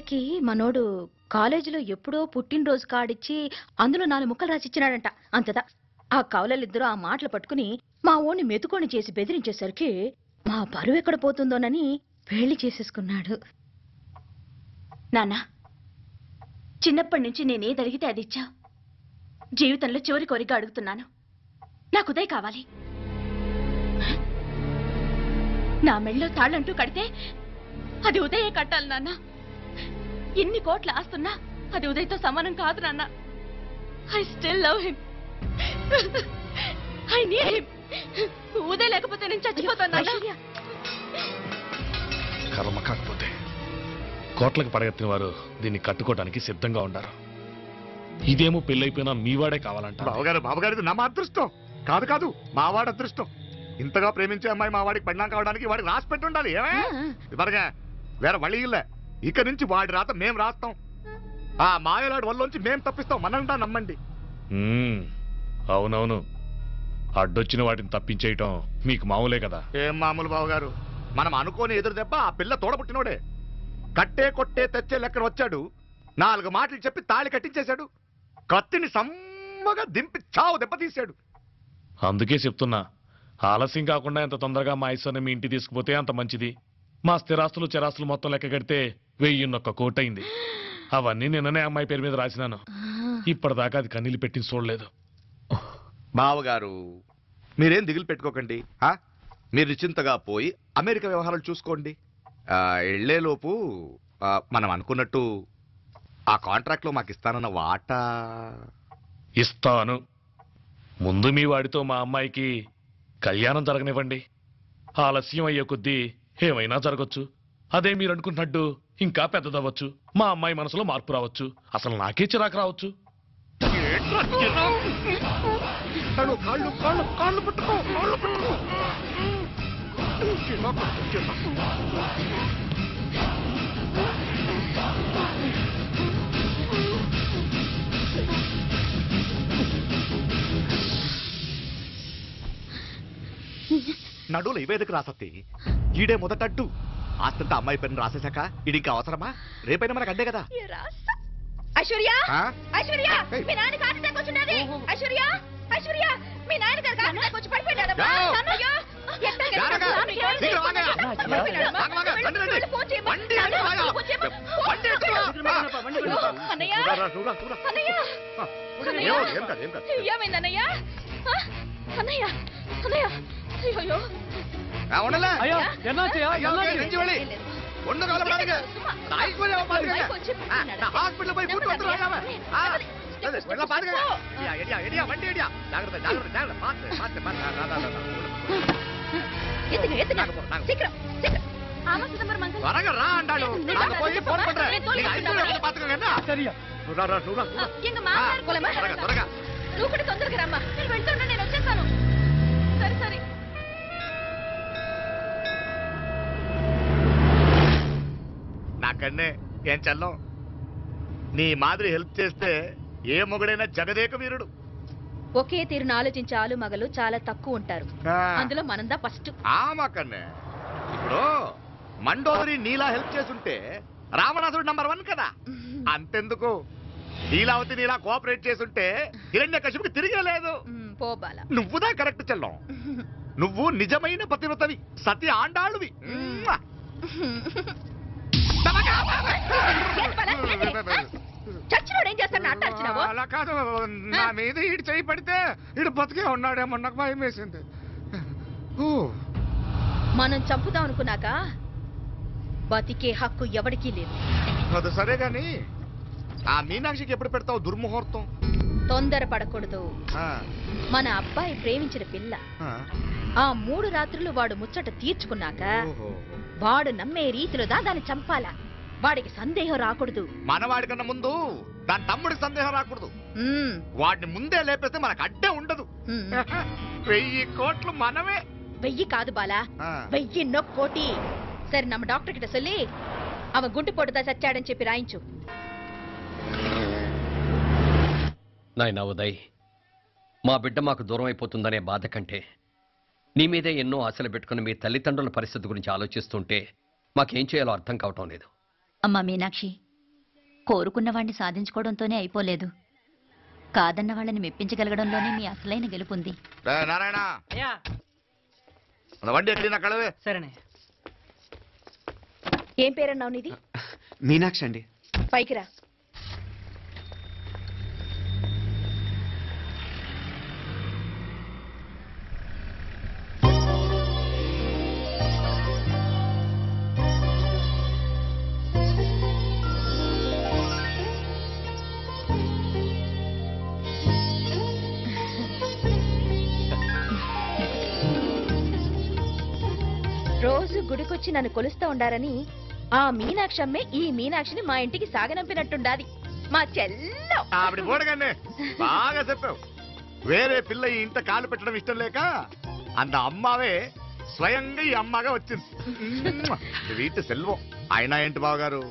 ఉదయ్కి మనోడు కాలేజీలో ఎప్పుడో పుట్టినరోజు కార్డిచ్చి అందులో 4 ముక్కలు రాసిచ్చినాడంట. అంతదా ఆ కవలలిద్దరూ ఆ మాటలు పట్టుకుని మా ఓణ్ణి మెతుకొని చేసి బెదిరించేసరికి మా పరువు ఎక్కడ పోతుందోనని పెళ్లి చేసేసుకున్నాడు. నాన్న, చిన్నప్పటి నుంచి నేనేది అడిగితే అది ఇచ్చా. జీవితంలో చివరి కోరిక అడుగుతున్నాను. నాకు ఉదయ్ కావాలి. నా మెళ్ళో తాళ్ళంటూ కడితే అది ఉదయే కట్టాలి నాన్న. ఎన్ని కోట్ల ఆస్తున్నా అది ఉదయ్తో సమానం కాదు నాన్న. I still love him. I need him. Uday లేకపోతే నేను చచ్చిపోతాను నాన్న. కర్మ కాకపోతే కోట్లకు పడగెత్తిన వారు దీన్ని కట్టుకోవడానికి సిద్ధంగా ఉన్నారు. ఇదేమో పెళ్ళైపోయినా మీవాడే కావాలంట. బావగారు నా మా అదృష్టం కాదు కాదు మావాడి అదృష్టం. ఇంతగా ప్రేమించే అమ్మాయి మా వాడికి పడినా కావడానికి వాడికి రాసి పెట్టి ఉండాలి. ఏమే ఇవరగా వేరే వళి ఇల్లే. ఇక నుంచి వాడి రాత మేం రాస్తాం. ఆ మాయలాడి వల్లోంచి మేం తప్పిస్తాం. మనంతా నమ్మండి. అవునవును, అడ్డొచ్చిన వాటిని తప్పించేయటం మీకు మామూలే కదా. ఏం మామూలు బావగారు, మనం అనుకోని ఎదురు దెబ్బ ఆ పిల్ల తోడబుట్టినోడే. కట్టే కొట్టే తెచ్చే లెక్కన వచ్చాడు. 4 మాటలు చెప్పి తాళి కట్టించేశాడు. కత్తిని సమ్మగా దింపి చావు దెబ్బతీశాడు. అందుకే చెప్తున్నా, ఆలస్యం కాకుండా ఎంత తొందరగా మా ఐశ్వర్యం మీ ఇంటికి తీసుకుపోతే అంత మంచిది. మా స్థిరాస్తులు చిరాస్తులు మొత్తం లెక్క కడితే 1001 కోటి అయింది. అవన్నీ నిన్ననే అమ్మాయి పేరు మీద రాసినాను. ఇప్పటిదాకా అది కన్నీళ్ళు పెట్టి చూడలేదు. బావగారు మీరేం దిగులు పెట్టుకోకండి. మీరు నిశ్చింతగా పోయి అమెరికా వ్యవహారాలు చూసుకోండి. వెళ్లేలోపు మనం అనుకున్నట్టు ఆ కాంట్రాక్ట్ లో మాకు ఇస్తానన్న వాటా ఇస్తాను. ముందు మీ వాడితో మా అమ్మాయికి కళ్యాణం జరగనివ్వండి. ఆలస్యం అయ్యే కొద్దీ ఏమైనా జరగచ్చు. అదే మీరు అనుకుంటున్నట్టు ఇంకా పెద్దదవ్వచ్చు. మా అమ్మాయి మనసులో మార్పు రావచ్చు. అసలు నాకే చిరాకు రావచ్చు. నడువులు ఇవేదకు రాసత్తి. ఈడే మొదటట్టు ఆస్తంతా అమ్మాయి పేరుని రాసేశాక ఇడికి అవసరమా? రేపైనా మనకు అడ్డే కదా. ఐశ్వర్య, ఐశ్వర్య, మీ నాన్న హార్ట్ అటాక్ వచ్చినది. ఐశ్వర్య, ఐశ్వర్య, మీ నాన్న గారు హార్ట్ అటాక్ వచ్చి పడిపోయాడు. అన్నయ్య, ఏమైందన్నయ్య? అన్నయ్య, అన్నయ్య, అయ్యో నువ్వు కూడా తొందరగా రమ్మా. నేను వెళ్తున్నా, నేను వచ్చేస్తాను. సరే సరే. నాకన్నే ఏం చల్లం. నీ మాదిరి హెల్ప్ చేస్తే ఏ మొగుడైనా జగదేక వీరుడు. ఒకే తీరును ఆలోచించే ఆలు మగలు చాలా తక్కువ ఉంటారు. అందులో మనందా ఫస్ట్. మాకన్నే ఇప్పుడు మండోదరి నీలా హెల్ప్ చేస్తుంటే రావణాసుడు నంబర్ 1 కదా. అంతెందుకు, నీలావతి నీలా కోఆపరేట్ చేస్తుంటే హిరణ్యకశిపుకి తిరిగే లేదు. నువ్వుదా కరెక్ట్ చెల్లం. నువ్వు నిజమైన పతివ్రతవి, సతి ఆండాళ్ళువి. అలా కాదు, నా మీద ఈడు చేయి పడితే ఈడు బతికే ఉన్నాడేమో నాకు భయం వేసింది. మనం చంపుదాం అనుకున్నాక బతికే హక్కు ఎవరికీ లేదు. అది సరే గాని ఆ మీనాక్షికి ఎప్పుడు పెడతావు దుర్ముహూర్తం? తొందరపడకూడదు. మన అబ్బాయి ప్రేమించిన పిల్ల ఆ 3 రాత్రులు వాడు ముచ్చట తీర్చుకున్నాక వాడు నమ్మే రీతిలో దాన్ని చంపాలా. వాడికి సందేహం రాకూడదు. మనవాడి కన్నా ముందు దాని తమ్ముడికి సందేహం రాకూడదు. వాడిని ముందే లేపేస్తే మనకు అడ్డే ఉండదు. 1000 కోట్లు మనమే. 1000 కాదు బాలా, 1000 కోటి. సరే, నమ్మ డాక్టర్ కిட்ட சொல்லி அவன் గుంటు పొడుదా చచ్చాడని చెప్పి రాయించు. నాయనా ఉదయ్, మా బిడ్డ మాకు దూరం అయిపోతుందనే బాధ కంటే నీ మీదే ఎన్నో ఆశలు పెట్టుకుని మీ తల్లిదండ్రుల పరిస్థితి గురించి ఆలోచిస్తుంటే మాకేం చేయాలో అర్థం కావటం లేదు. అమ్మా మీనాక్షి, కోరుకున్న వాణ్ణి సాధించుకోవడంతోనే అయిపోలేదు, కాదన్న వాళ్ళని మెప్పించగలగడంలోనే మీ అసలైన గెలుపుంది. నారాయణ వండి ఎట్లా కడవే. సరేనే. ఏం పేరన్నావు నీది? మీనాక్షి అండి. పైకి రా. రోజు గుడికొచ్చి నన్ను కొలుస్తా ఉండారని ఆ మీనాక్షమ్మే ఈ మీనాక్షిని మా ఇంటికి సాగనంపినట్టుండాది. మా చెల్లో ఆవిడ పోడగానే బాగా చెప్పావు. వేరే పిల్ల ఈ ఇంట కాలు పెట్టడం ఇష్టం లేక అంత అమ్మావే స్వయంగా ఈ అమ్మగా వచ్చింది. వీటి సెల్వం. అయినా ఏంటి బావగారు,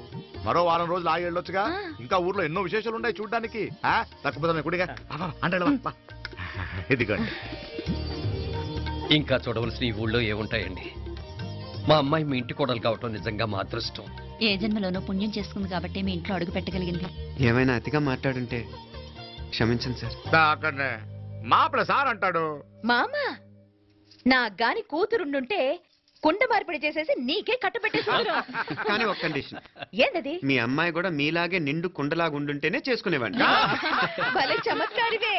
మరో వారం రోజులు ఆగి వెళ్ళొచ్చుగా. ఇంకా ఊర్లో ఎన్నో విశేషాలు ఉన్నాయి చూడ్డానికి. తక్కువ కుడిగా అంటే ఇదిగోండి. ఇంకా చూడవలసిన ఈ ఊళ్ళో ఏముంటాయండి? మా అమ్మాయి మీ ఇంటి కోడలు కావటం నిజంగా మా అదృష్టం. ఏ జన్మలోనో పుణ్యం చేసుకుంది కాబట్టి మీ ఇంట్లో అడుగు పెట్టగలిగింది. ఏమైనా అతిగా మాట్లాడుంటే క్షమించండి సార్. అక్కడనే మాపల సార్ అంటాడు. మామ నా గాని కూతురుండుంటే కుండ మార్పిడి చేసేసి నీకే కట్టబెట్టేసుకున్నావు. కానీ ఒక కండిషన్. ఏంటది? మీ అమ్మాయి కూడా మీలాగే నిండు కుండలాగా ఉండుంటేనే చేసుకునేవాడిని. భలే చమత్కారివే.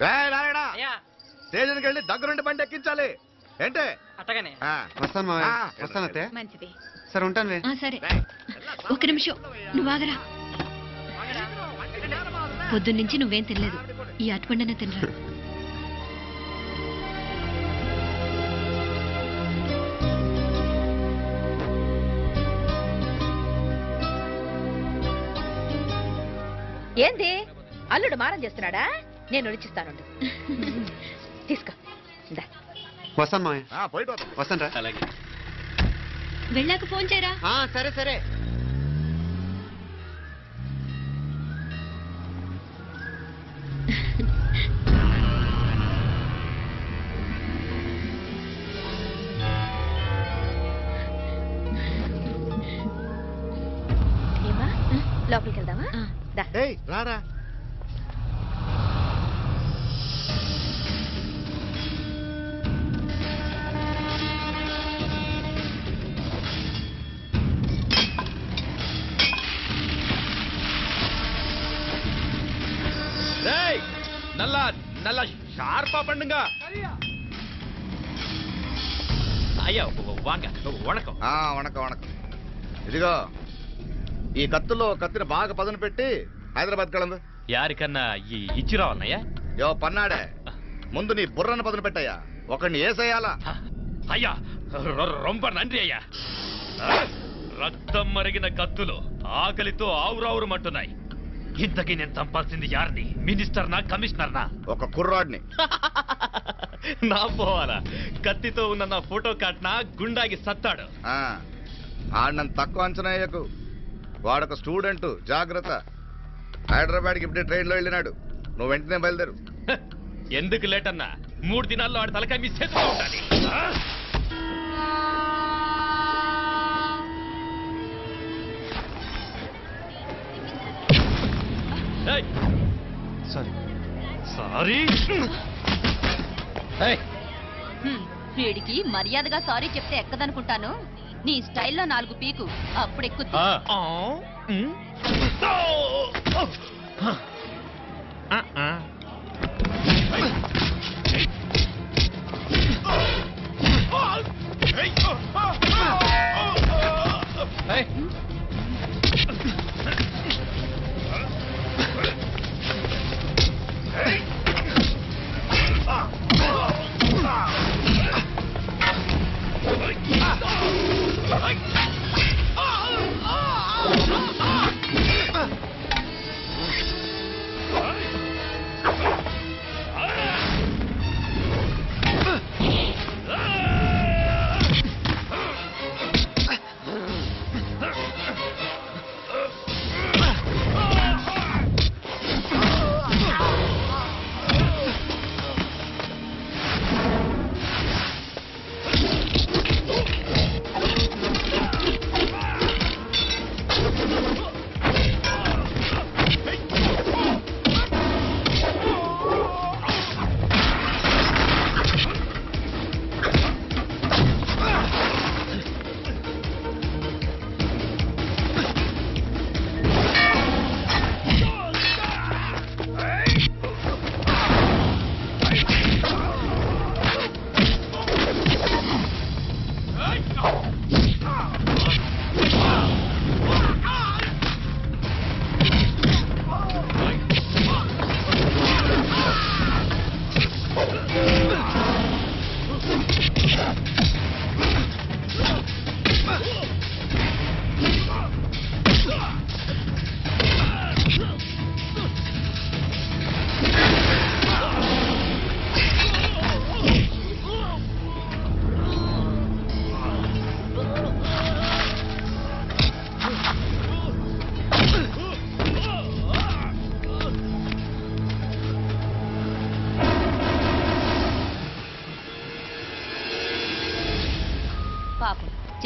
నారాయణ స్టేషన్కి వెళ్ళి దగ్గరుండి బండి ఎక్కించాలి. ఏంటే? అట్టగానే. వస్తాను మావయ్య. వస్తాను అత్తయ్య. మంచిది. సరే ఉంటాను. సరే, ఒక నిమిషం నువ్వు ఆగరా. పొద్దున్నుంచి నువ్వేం తినలేదు, ఈ అటుపండనే తినరా. ఏంది అల్లుడు మారం చేస్తున్నాడా? నేను రుచిస్తాను. తీసుకో. వస్తాను మావయ్య. పోయిట్ వస్తాను రా. అలాగే. వెళ్ళాక ఫోన్ చేయరా. సరే సరే. ఏమా లోపలికి వెళ్దామా? దా. రారా. நல்ல ஷார்ப்பா பண்ணுங்க. ஐயா வாங்க. வணக்கம். వణకం వణకం. ఇదిగో ఈ కత్తుల్లో కత్తిని బాగా పదును పెట్టి హైదరాబాద్ కలందు. యారికన్నా ఇచ్చిరావన్నయ్యా? యో పన్నాడే, ముందు నీ బుర్రను పదును పెట్టయ్యా. ఒకడిని ఏసేయాలా? అయ్యా రొంబ నంది అయ్యా. రక్తం మరిగిన కత్తులు ఆకలితో ఆవురావురమంటున్నాయి. ఇంతకీ నేను చంపాల్సింది యారిని? మినిస్టర్నా కమిషనర్నా? ఒక కుర్రాడిని. నా పోవాలా? కత్తితో ఉన్న నా ఫోటో కాట్నా గుండాగి సత్తాడు. ఆడినంత తక్కువ అంచనా అయ్యకు. వాడొక స్టూడెంట్, జాగ్రత్త. హైదరాబాద్కి ఇప్పుడే ట్రైన్లో వెళ్ళినాడు. నువ్వు వెంటనే బయలుదేరు. ఎందుకు లేట్ అన్నా? 3 దినాల్లో ఆడి తలకాయ మిస్ చేస్తూ ఉండాలి. సారీ. వీడికి మర్యాదగా సారీ చెప్తే ఎక్కదనుకుంటాను. నీ స్టైల్లో 4 పీకు, అప్పుడు ఎక్కుద్ది.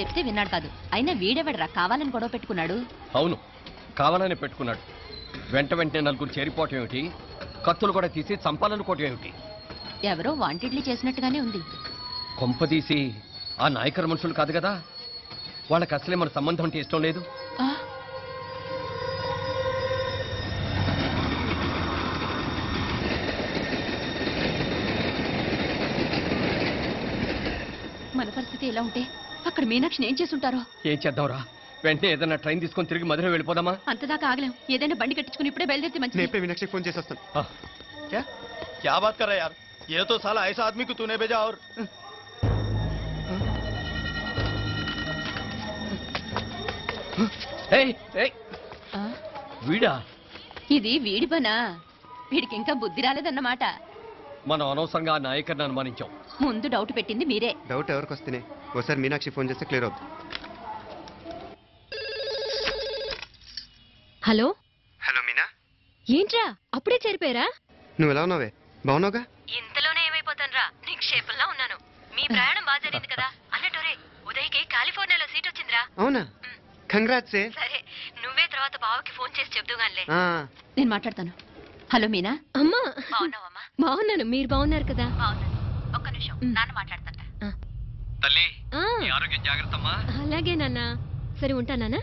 చెప్తే విన్నాడు కాదు. అయినా వీడెవడరా కావాలని గొడవ పెట్టుకున్నాడు? అవును, కావాలని పెట్టుకున్నాడు. వెంటనే నలుగురు చేరిపోవటం ఏమిటి, కత్తులు కూడా తీసి చంపాలనుకోవటం ఏమిటి? ఎవరో వాంటెడ్లీ చేసినట్టుగానే ఉంది. కొంపదీసి ఆ నాయకర్ మనుషులు కాదు కదా? వాళ్ళకి అసలే మన సంబంధం అంటే ఇష్టం లేదు. ఆ, మన పరిస్థితి ఎలా ఉంటే అక్కడ మీనాక్షిని ఏం చేసుంటారో. ఏం చేద్దాంరా? వెంటనే ఏదైనా ట్రైన్ తీసుకొని తిరిగి మధుర వెళ్ళిపోదామా? అంతదాకా ఆగలేం. ఏదైనా బండి కట్టించుకుని ఇప్పుడే బయలుదేరితే నేను మంచిది. ఇప్పుడే మీనాక్షికి ఫోన్ చేసి వస్తాను. क्या बात कर रहा है यार? ये तो साला ऐसा आदमी को तूने भेजा और ఏయ్, ఏయ్, ఆ, వీడా? ఇది వీడి పనా? వీడికి ఇంకా బుద్ధి రాలేదన్నమాట. మనం అనవసరంగా ఆ నాయకర్ని అనుమానించాం. ముందు డౌట్ పెట్టింది మీరే. డౌట్ ఎవరికి వస్తేనే ఒకసారి మీనాక్షి ఫోన్ చేస్తే క్లియర్ అవుతుంది. హలో, హలో మీనా, ఏంట్రా అప్పుడే చేరిపోయారా? నువ్వు ఎలా ఉన్నావే? బాగున్నావుగా? ఇంతలోనే ఏమైపోతానరా, నిక్షేపంలా ఉన్నాను. మీ ప్రయాణం బాగా జరిగింది కదా? అన్నట్టురే ఉదయ్కి కాలిఫోర్నియాలో సీట్ వచ్చిందిరా. అవునా? కంగ్రాట్స్. సరే, నువ్వే తర్వాత బావకి ఫోన్ చేసి చెప్దుగానిలే. నేను మాట్లాడతాను. హలో మీనా. అమ్మా, బాగున్నావమ్మా? బాగున్నాను, మీరు బాగున్నారు కదా? బాగున్నాను. ఒక్క నిమిషం, నాన్న మాట్లాడతాట. తల్లి, ఆ, నీ ఆరోగ్యం జాగ్రత్తమ్మా. అలాగే నాన్న. సరే, ఉంటానా?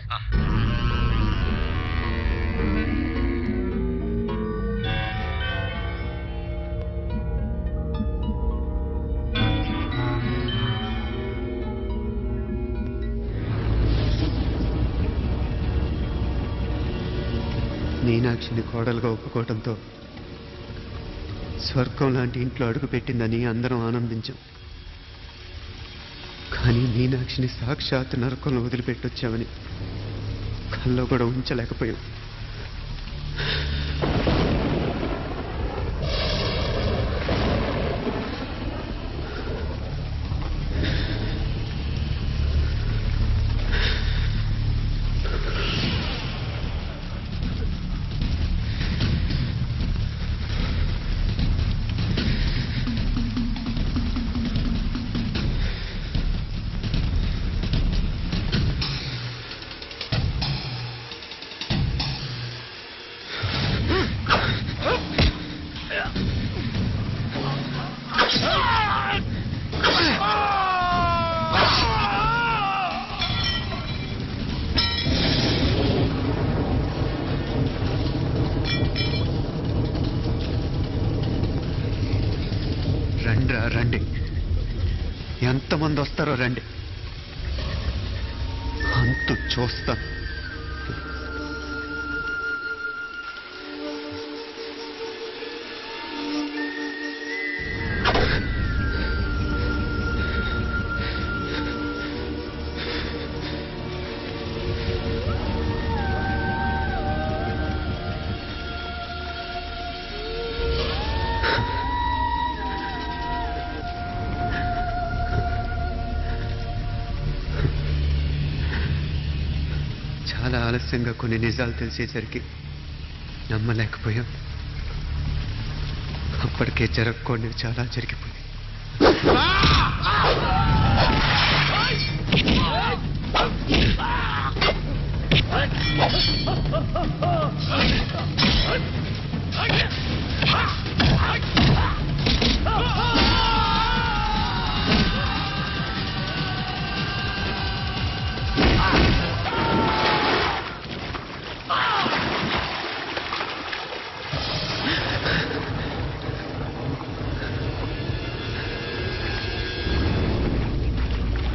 మీనాక్షిని కోడలుగా ఒప్పుకోవడంతో స్వర్గం లాంటి ఇంట్లో అడుగు పెట్టిందని అందరం ఆనందించాం. కానీ మీనాక్షిని సాక్షాత్ నరకంలో వదిలిపెట్టొచ్చామని కల్లో కూడా ఉంచలేకపోయాం. రండి, ఎంతమంది వస్తారో రండి, అంతు చూస్తాను. చాలా ఆలస్యంగా కొన్ని నిజాలు తెలిసేసరికి నమ్మలేకపోయాం. అప్పటికే జరగకూడదు చాలా జరిగిపోయింది.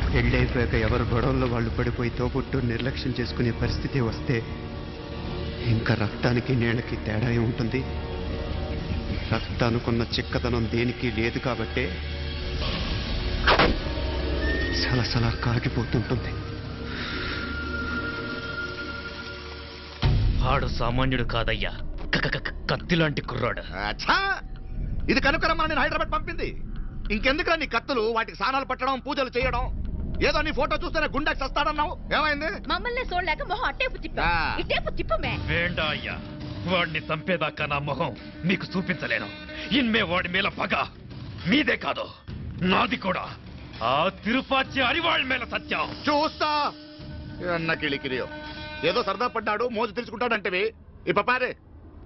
పెళ్ళైపోయాక ఎవరు గొడవల్లో వాళ్ళు పడిపోయి తోబుట్టు నిర్లక్ష్యం చేసుకునే పరిస్థితి వస్తే ఇంకా రక్తానికి నీళ్ళకి తేడా ఉంటుంది. రక్తానుకున్న చిక్కదనం దేనికి లేదు కాబట్టే సలసలా కాగిపోతుంటుంది. వాడు సామాన్యుడు కాదయ్యా, కత్తి లాంటి కుర్రాడు. అచ్చా, ఇది కనుకరమ్మని నేను హైదరాబాద్ పంపింది. ఇంకెందుకురా నీ కత్తులు, వాటికి స్నానాలు పట్టడం, పూజలు చేయడం? ఏదో నీ ఫోటో చూస్తేనే గుండెకి చస్తాడన్నావు, ఏమైంది? మమ్మల్ని చూడలేక మొహం అట్టేపు తిప్పా. ఇట్టేపు తిప్పమే. వేండా అయ్యా, వాడిని చంపేదాకా నా మొహం మీకు చూపించలేను. ఇన్మే వాడి మేల పగ మీదే కాదు, నాది కూడా. ఆ తిరుపాచి అరివాళ్ళ మీద సత్యం. చూస్తా అన్న కిళికిరియో ఏదో సరదా పడ్డాడు మోజు తెలుసుకుంటాడంటవి ఈ పపారే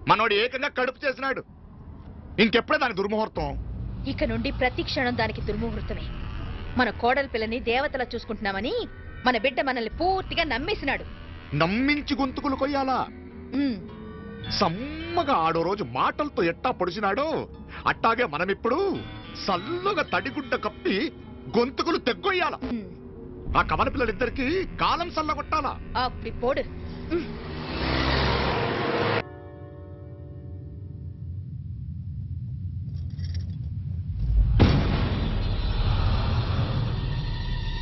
మనోడు ఏకంగా కడుపు చేసినాడు. ఇంకెప్పుడే దాని దుర్ముహూర్తం. ఇక నుండి ప్రతి క్షణం దానికి దుర్ముహూర్తమే. మన కోడలి పిల్లని దేవతలా చూసుకుంటున్నామని మన బిడ్డ మనల్ని పూర్తిగా నమ్మేసినాడు. నమ్మించి గొంతుకులు కొయ్యాలా? ఉమ్, సమ్మగా ఆడో రోజు మాటలతో ఎట్టా పొడిచినాడో అట్టాగే మనమిప్పుడు సల్లుగా తడిగుడ్డ కప్పి గొంతుకులు తెగ్గొయ్యాల. ఉమ్. ఆ కవన పిల్లలిద్దరికి కాలం సల్లగొట్టాలా? అప్పుడు పోడు. ఉమ్.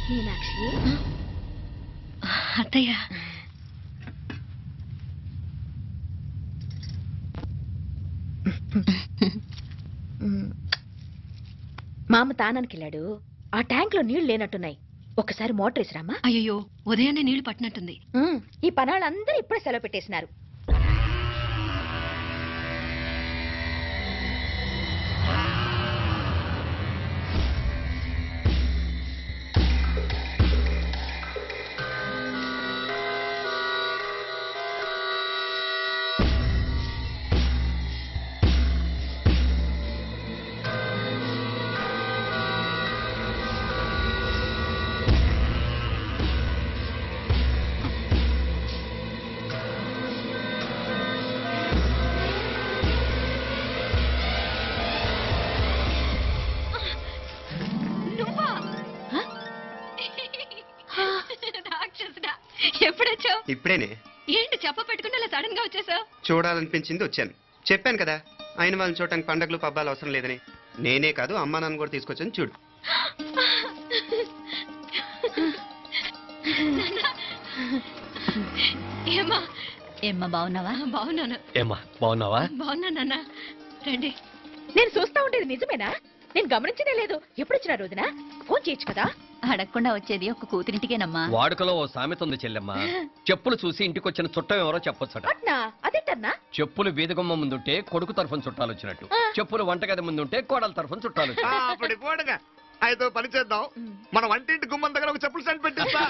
మీనాక్షి, అత్తయ్య, మామ తానానికి వెళ్ళాడు. ఆ ట్యాంక్ లో నీళ్లు లేనట్టున్నాయి. ఒకసారి మోటార్ వేసిరామా. అయ్యో ఉదయాన్నే నీళ్లు పట్టినట్టుంది. ఈ పనాళ్ళందరూ ఇప్పుడే సెలవు పెట్టేసినారు. రాక్షసుడా, ఎప్పుడొచ్చావు? ఇప్పుడేనే. ఏంటి చెప్ప పెట్టుకుని అలా సడన్ గా వచ్చేసావు? చూడాలనిపించింది వచ్చాను. చెప్పాను కదా ఆయన వాళ్ళని చూడటానికి పండగలు పబ్బాలు అవసరం లేదని. నేనే కాదు అమ్మా నాన్న కూడా తీసుకొచ్చాను చూడు. ఏమ్మా? ఏమ్మా బాగున్నావా? బాగున్నాను. ఏమ్మా బాగున్నావా? బాగున్నా నాన్న. రండి. నేను చూస్తా ఉండేది నిజమేనా? నేను గమనించనే లేదు. ఎప్పుడొచ్చినా రోజున ఫోన్ చేయొచ్చు కదా. అడగకుండా వచ్చేది ఒక కూతురింటికేనమ్మా. వాడుకలో ఓ సామెత ఉంది చెల్లెమ్మ. చెప్పులు చూసి ఇంటికొచ్చిన చుట్టం ఎవరో చెప్పొచ్చట. అట్నా? అదేంటన్నా? చెప్పులు వీధగుమ్మ ముందుంటే కొడుకు తరఫున చుట్టాలు వచ్చినట్టు, చెప్పులు వంటగది ముందుంటే కోడల తరఫున చుట్టాలు వచ్చినట్టు. అప్పుడు పోడుగా అయితే పని చేద్దాం. మన వంటింటి గుమ్మం దగ్గర ఒక చెప్పులు స్టాండ్ పెట్టిస్తా.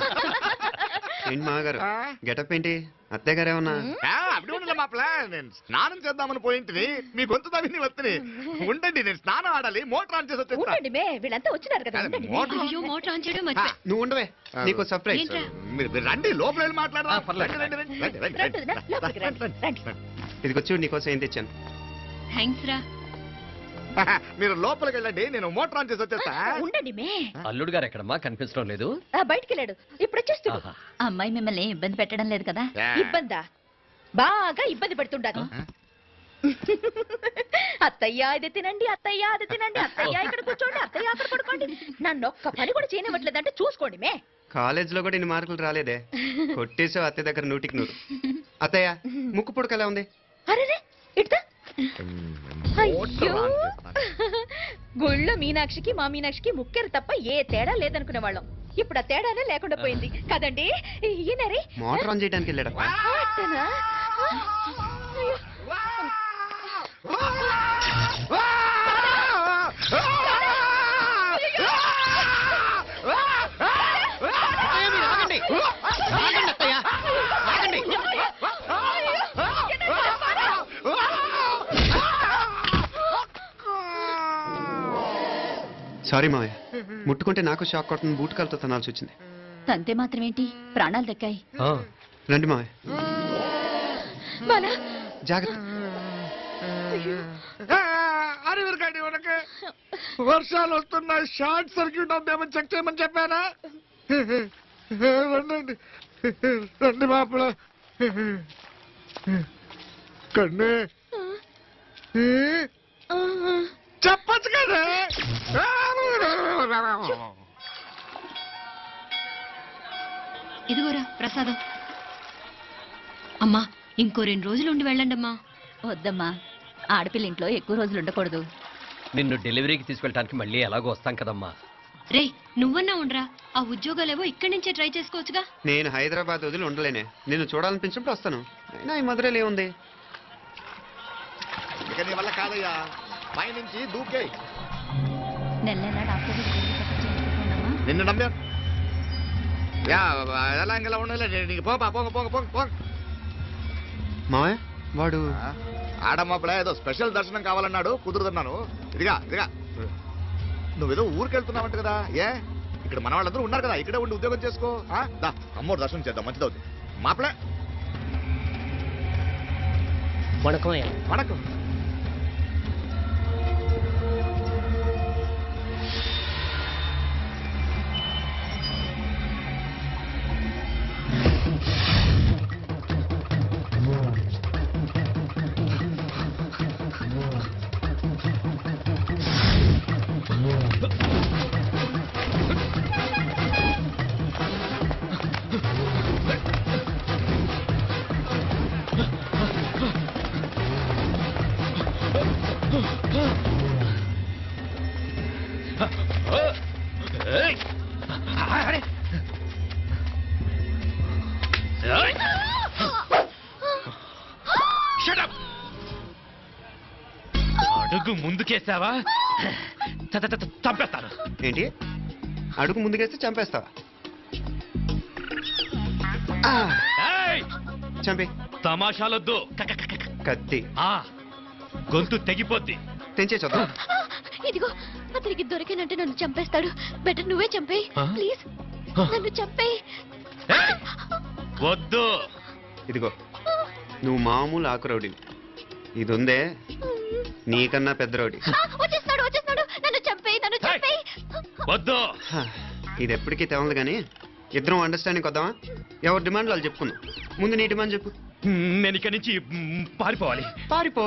ఏంటి మామగారు గెటప్ ఏంటి? అత్తయ్య గారు ఏమన్నా? అప్పుడు ఉండలే మా ప్లాన్. నేను స్నానం చేద్దామని పోయింటిని, మీ గొంతు తవ్వి వస్తుంది. ఉండండి, నేను స్నానం ఆడాలి. మోటార్ ఆన్ చేసి వచ్చేస్తా. ఉండండి మే, వీళ్ళంతా వచ్చినారు కదా. ఉండండి మే. మోటార్ అయ్యో మోటార్ ఆన్ చేయడం మర్చిపోయా. నువ్వు ఉండవే, నీకు సర్ప్రైజ్. ఏంట్రా? మీరు రండి, లోపల వెళ్ళి మాట్లాడదాం. పర్లేదు. రండి, రండి, రండి, రండి, రండి, రండి, లోపలికి రండి, రండి. ఇదిగో చూడు నీకోసం ఏం తెచ్చాను. థ్యాంక్స్ రా. మీరు లోపలికి వెళ్ళండి, నేను మోటార్ ఆన్ చేసి వచ్చేస్తా. ఉండండి మే. అల్లుడు గారు ఎక్కడమ్మా కనిపించడం లేదు? బయటికి వెళ్ళాడు. ఇప్పుడు వచ్చేస్తాడు. ఆహా. అమ్మాయి మిమ్మల్ని ఏం ఇబ్బంది పెట్టడం లేదు కదా? ఇబ్బందా? బాగా ఇబ్బంది పెడుతుండదు. అత్తయ్య ఇది తినండి, అత్తయ్య అది తినండి, అత్తయ్య ఇక్కడ కూర్చోండి, అత్తయ్య అక్కడ పడుకోండి. నన్ను ఒక్క పని కూడా చేయనివ్వట్లేదంటే చూసుకోండి మే. కాలేజీలో కూడా ఇన్ని మార్కులు రాలేదే. కొట్టేసావు అత్తయ్య దగ్గర 100కి 100. అత్తయ్య ముక్కు పుడక ఎలా ఉంది? అరే ఇట్లా అయ్యో, గుళ్ళో మీనాక్షికి మా మీనాక్షికి ముక్కెరు తప్ప ఏ తేడా లేదనుకునే వాళ్ళం. ఇప్పుడు ఆ తేడానే లేకుండా పోయింది కదండి. ఈయనరే మోటార్ ఆన్ చేయడానికి వెళ్ళాడు. అట్టనా? అయ్యో. సారీ మావయ్య, ముట్టుకుంటే నాకు షాక్ కొట్టని బూట్ కాలుతో తనాల్సి వచ్చింది. తంతే మాత్రమేంటి, ప్రాణాలు దక్కాయి. ఆ, రండి మావయ్య, జాగ్రత్త. అరే వీరకండి, మనకి వర్షాలు వస్తున్నాయి, షార్ట్ సర్క్యూట్ అవుతామని చెక్ చేయమని చెప్పానా? రండి రండి మాపల కన్నే చెప్పచ్చు కదా. ఇదిగోరా ప్రసాదం. అమ్మా ఇంకో 2 రోజులు ఉండి వెళ్ళండి అమ్మా. వద్దమ్మా, ఆడపిల్ల ఇంట్లో ఎక్కువ రోజులు ఉండకూడదు. నిన్ను డెలివరీకి తీసుకెళ్ళడానికి మళ్ళీ ఎలాగో వస్తాం కదమ్మా. రే నువ్వన్నా ఉండరా, ఆ ఉద్యోగాలేవో ఇక్కడి నుంచే ట్రై చేసుకోవచ్చుగా. నేను హైదరాబాద్ వదిలి ఉండలేనే. నిన్ను చూడాలనిపించినప్పుడు వస్తాను. అయినా ఈ మధురైలో ఏముంది? ఇక నీ వల్ల కాదయ్యా, పైనుంచి దూకే. నెల నెలా డాక్టర్ దగ్గరికి వెళ్ళి చెకప్ చేయించుకుంటున్నామా? నిన్ను నమ్మాను. యా ఎలా ఇంకెలా ఉండలే నీకు పోపా పోంగ పోంగ పోంగ పోంగ. మావయ్య వాడు ఆడమ్మప్పుడే ఏదో స్పెషల్ దర్శనం కావాలన్నాడు, కుదురుతున్నాను. ఇదిగా ఇదిగా నువ్వేదో ఊరికెళ్తున్నావంట కదా, ఏ ఇక్కడ మన వాళ్ళందరూ ఉన్నారు కదా, ఇక్కడే ఉండి ఉద్యోగం చేసుకో. దా అమ్మోడు దర్శనం చేద్దాం, మంచిదవుతుంది. మాపలే వణకం. అడుగు ముందుకేసావా చంపేస్తాను. ఏంటి అడుగు ముందుకేస్తే చంపేస్తావా? చంపే. తమాషాలొద్దు. కత్తి గొంతు తెగిపోద్ది. తెంచే చూద్దాం. ఇదిగో అతనికి దొరికినంటే నన్ను చంపేస్తాడు. బెటర్ నువ్వే చంపేయి ప్లీజ్. నన్ను చంపేయి. వద్దు. ఇదిగో నువ్వు మామూలు ఆకురౌడి, ఇది ఉందే నీకన్నా పెద్ద రౌడీ. వచ్చేస్తాడు వచ్చేస్తాడు. నన్ను చంపేయి నన్ను చంపేయి. వద్దు. ఇది ఎప్పటికీ తెవలదు కానీ ఇద్దరం అండర్స్టాండింగ్ వద్దామా? ఎవరి డిమాండ్ వాళ్ళు చెప్పుకుందాం. ముందు నీ డిమాండ్ చెప్పు. నేను ఇక్కడి నుంచి పారిపోవాలి. పారిపో.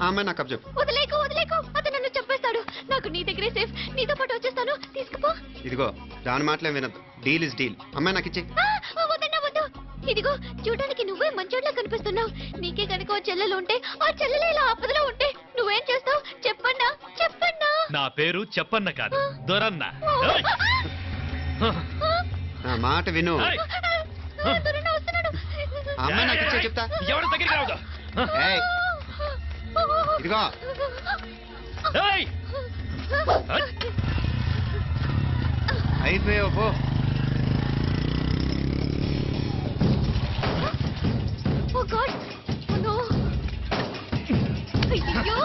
ఆ అమ్మాయి నాకు చెప్పు. వదిలేకు వదిలేకు. అతను నన్ను చంపేస్తాడు. నాకు నీ దగ్గరే సేఫ్. నీతో పాటు వచ్చేస్తాను. తీసుకుపో. ఇదిగో దాని మాటలే వినద్దు. Deal is deal. అమ్మాయి నాకు ఇచ్చే. వద్దన్నా వద్దు. ఇదిగో చూడడానికి నువ్వే మంచోట్లా కనిపిస్తున్నావు. నీకే కనుక ఓ చెల్లెలు ఉంటే ఆ చెల్లెలు ఇలా ఆపదలో ఉంటే నువ్వేం చేస్తావు చెప్పన్నా చెప్పన్నా. నా పేరు చెప్పన్న కాదు, దొరన్న. నా మాట విను. దొరన్న వస్తున్నాడు. ఆ అమ్మాయి నాకు ఇచ్చే చెప్తా. ఎవరి దగ్గరికి రావద్దు. ఏయ్, ఇదిగో అయిపోయావు పో. Oh God! Oh no! అయ్యో!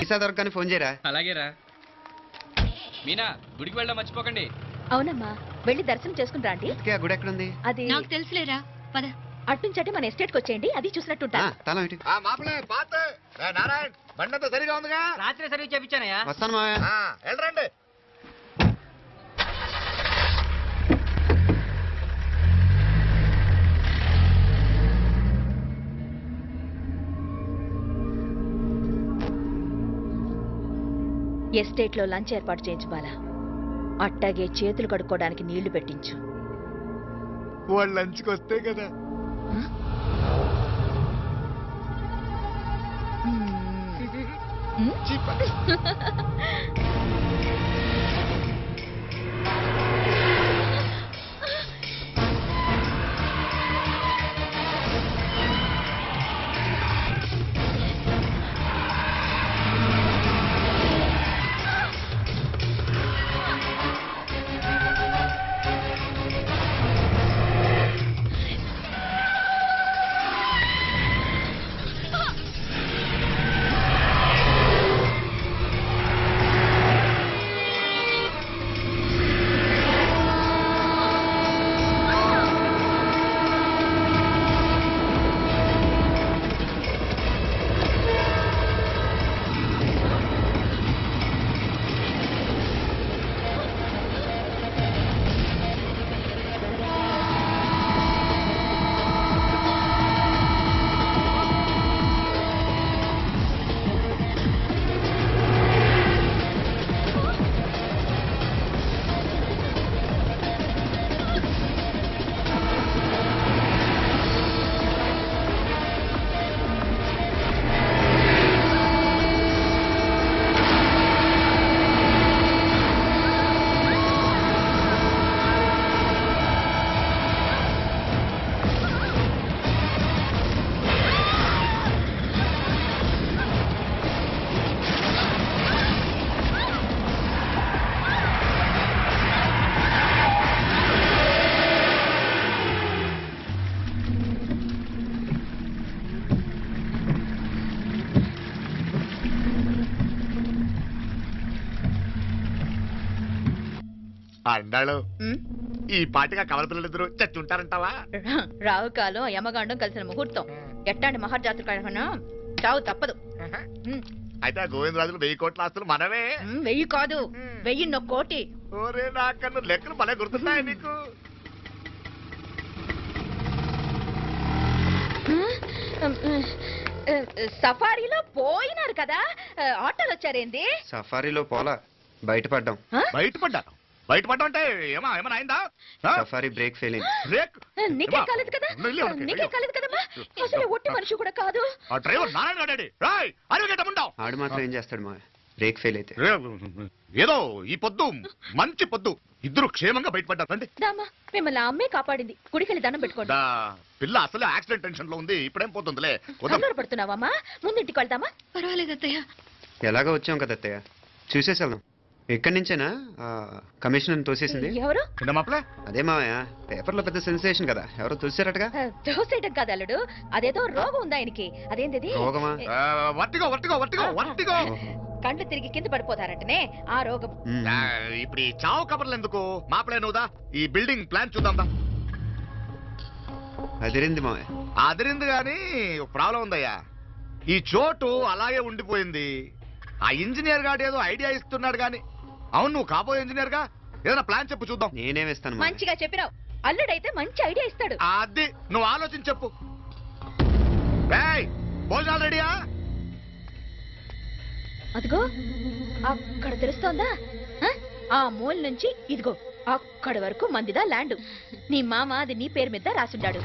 ఈసా దొరకని ఫోన్ చేయరా. అలాగేరా. మీనా గుడికి వెళ్ళడం మర్చిపోకండి. అవునమ్మా, వెళ్ళి దర్శనం చేసుకుని రాండి. ఆ గుడి ఎక్కడుంది? అది నాకు తెలుసులేరా. పద. అట్నుంచంటే మన ఎస్టేట్కి వచ్చేయండి, అది చూసినట్టుంటా. తల ఇటు. మాపలే పాత నారాయణ బండంతా సరిగా ఉందిగా. రాత్రి సర్వీస్ చేయించానయ్యా. వస్తాను మావయ్య. వెళ్ళరండి. ఎస్టేట్లో లంచ్ ఏర్పాటు చేయించు బాలా. అట్టాగే చేతులు కడుక్కోవడానికి నీళ్లు పెట్టించు. వాళ్ళు లంచ్కి వస్తే కదా. అండాళ్ళు ఉమ్, ఈ పాటిగా కవల పిల్లలిద్దరూ చచ్చుంటారంటావా? రావు కాలం యమగాండం కలిసిన ముహూర్తం. ఎట్టాంటి మహర్జాతృ కన్నా చావు తప్పదు. ఉమ్, అయితే ఆ గోవిందరాజులు 1000 కోట్ల ఆస్తులు మనమే. 1000 కాదు, 1000 కోటి. ఓరే నాకన్ను లెక్కలు భలే గుర్తున్నాయి నీకు. సఫారీలో పోయినారు కదా, ఆటోలు వచ్చారేంది? సఫారీలో పోలా, బయటపడ్డాం. బయటపడ్డా అంటే ఏమైనా అయిందా? సఫారీ బ్రేక్ ఫెయిల్ అయింది. బ్రేక్ నీకే కాలేదు కదా, నువ్వు ఎవరికి? నీకే కాలేదు కదమ్మా. అసలు ఒట్టి మనిషి కూడా కాదు. ఆ డ్రైవర్ నారాయణ గాడి రాయ్ అరగటముండావు. ఆడు మాత్రం ఏం చేస్తాడు మా బ్రేక్ ఫెయిల్ అయితే. ఏదో ఈ పొద్దు మంచి పొద్దు ఇద్దరు క్షేమంగా బయటపడ్డారు. రండి. దామా మిమ్మల్ని ఆ అమ్మే కాపాడింది. గుడికెళ్ళి దండం పెట్టుకోండి. దా, పిల్ల అసలే యాక్సిడెంట్ టెన్షన్ లో ఉంది. ఇప్పుడేం పోతుందిలే. కంగారు పడుతున్నావమ్మా? ముందింటికి వెళ్దామా? పర్వాలేదు అత్తయ్య. ఎలాగో వచ్చాం కదా అత్తయ్య, చూసేసి వెళ్దాం. ఎక్కడి నుంచేనా కమిషనర్ తోసేసింది? ఎవరు? మాప్లే అదే మావయ్య, పేపర్లో పెద్ద సెన్సేషన్ కదా, ఎవరో తోసారటగా. దోసేయటం కాదు అల్లుడు, అదేదో రోగం ఉంది ఆయనకి. అదేంటిది? రోగమా? Vertigo vertigo vertigo vertigo. కండ్లు తిరిగి కింద పడిపోతారంటనే ఆ రోగం. ఇప్పుడు ఈ చావు కబర్లు ఎందుకు? మాప్లే నువ్వుదా, ఈ బిల్డింగ్ ప్లాన్ చూద్దాందా. అదిరింది మావయ్య. అదిరింది గాని ప్రాబ్లం ఉందయ్యా. ఈ చోటు అలాగే ఉండిపోయింది. ఆ ఇంజనీర్ గాడు ఏదో ఐడియా ఇస్తున్నాడు గాని. అవును, నువ్వు కాబోయే ఇంజనీర్ గా ఏదైనా ప్లాన్ చెప్పు చూద్దాం. నేనేమిస్తాను మంచిగా చెప్పినావు. అల్లుడైతే మంచి ఐడియా ఇస్తాడు. అది నువ్వు ఆలోచించి చెప్పు. ఏయ్, భోజనాలు రెడీయా? అదిగో అక్కడ తెలుస్తోందా? ఆ మూల నుంచి ఇదిగో అక్కడి వరకు మందిదా ల్యాండ్. నీ మామ అది నీ పేరు మీద రాసుండాడు.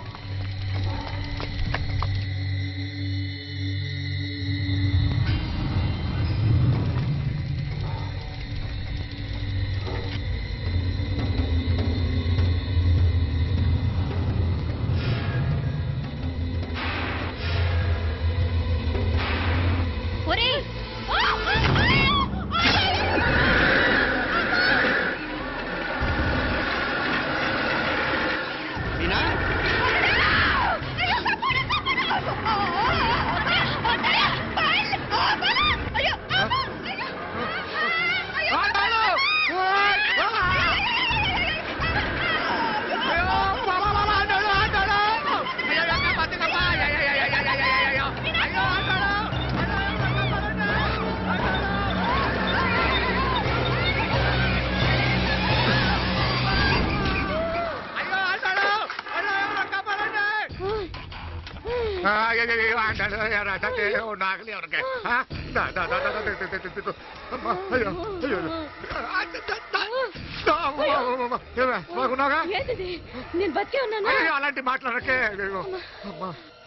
నేను బతికే ఉన్నాను. అలాంటి మాట్లాడకే.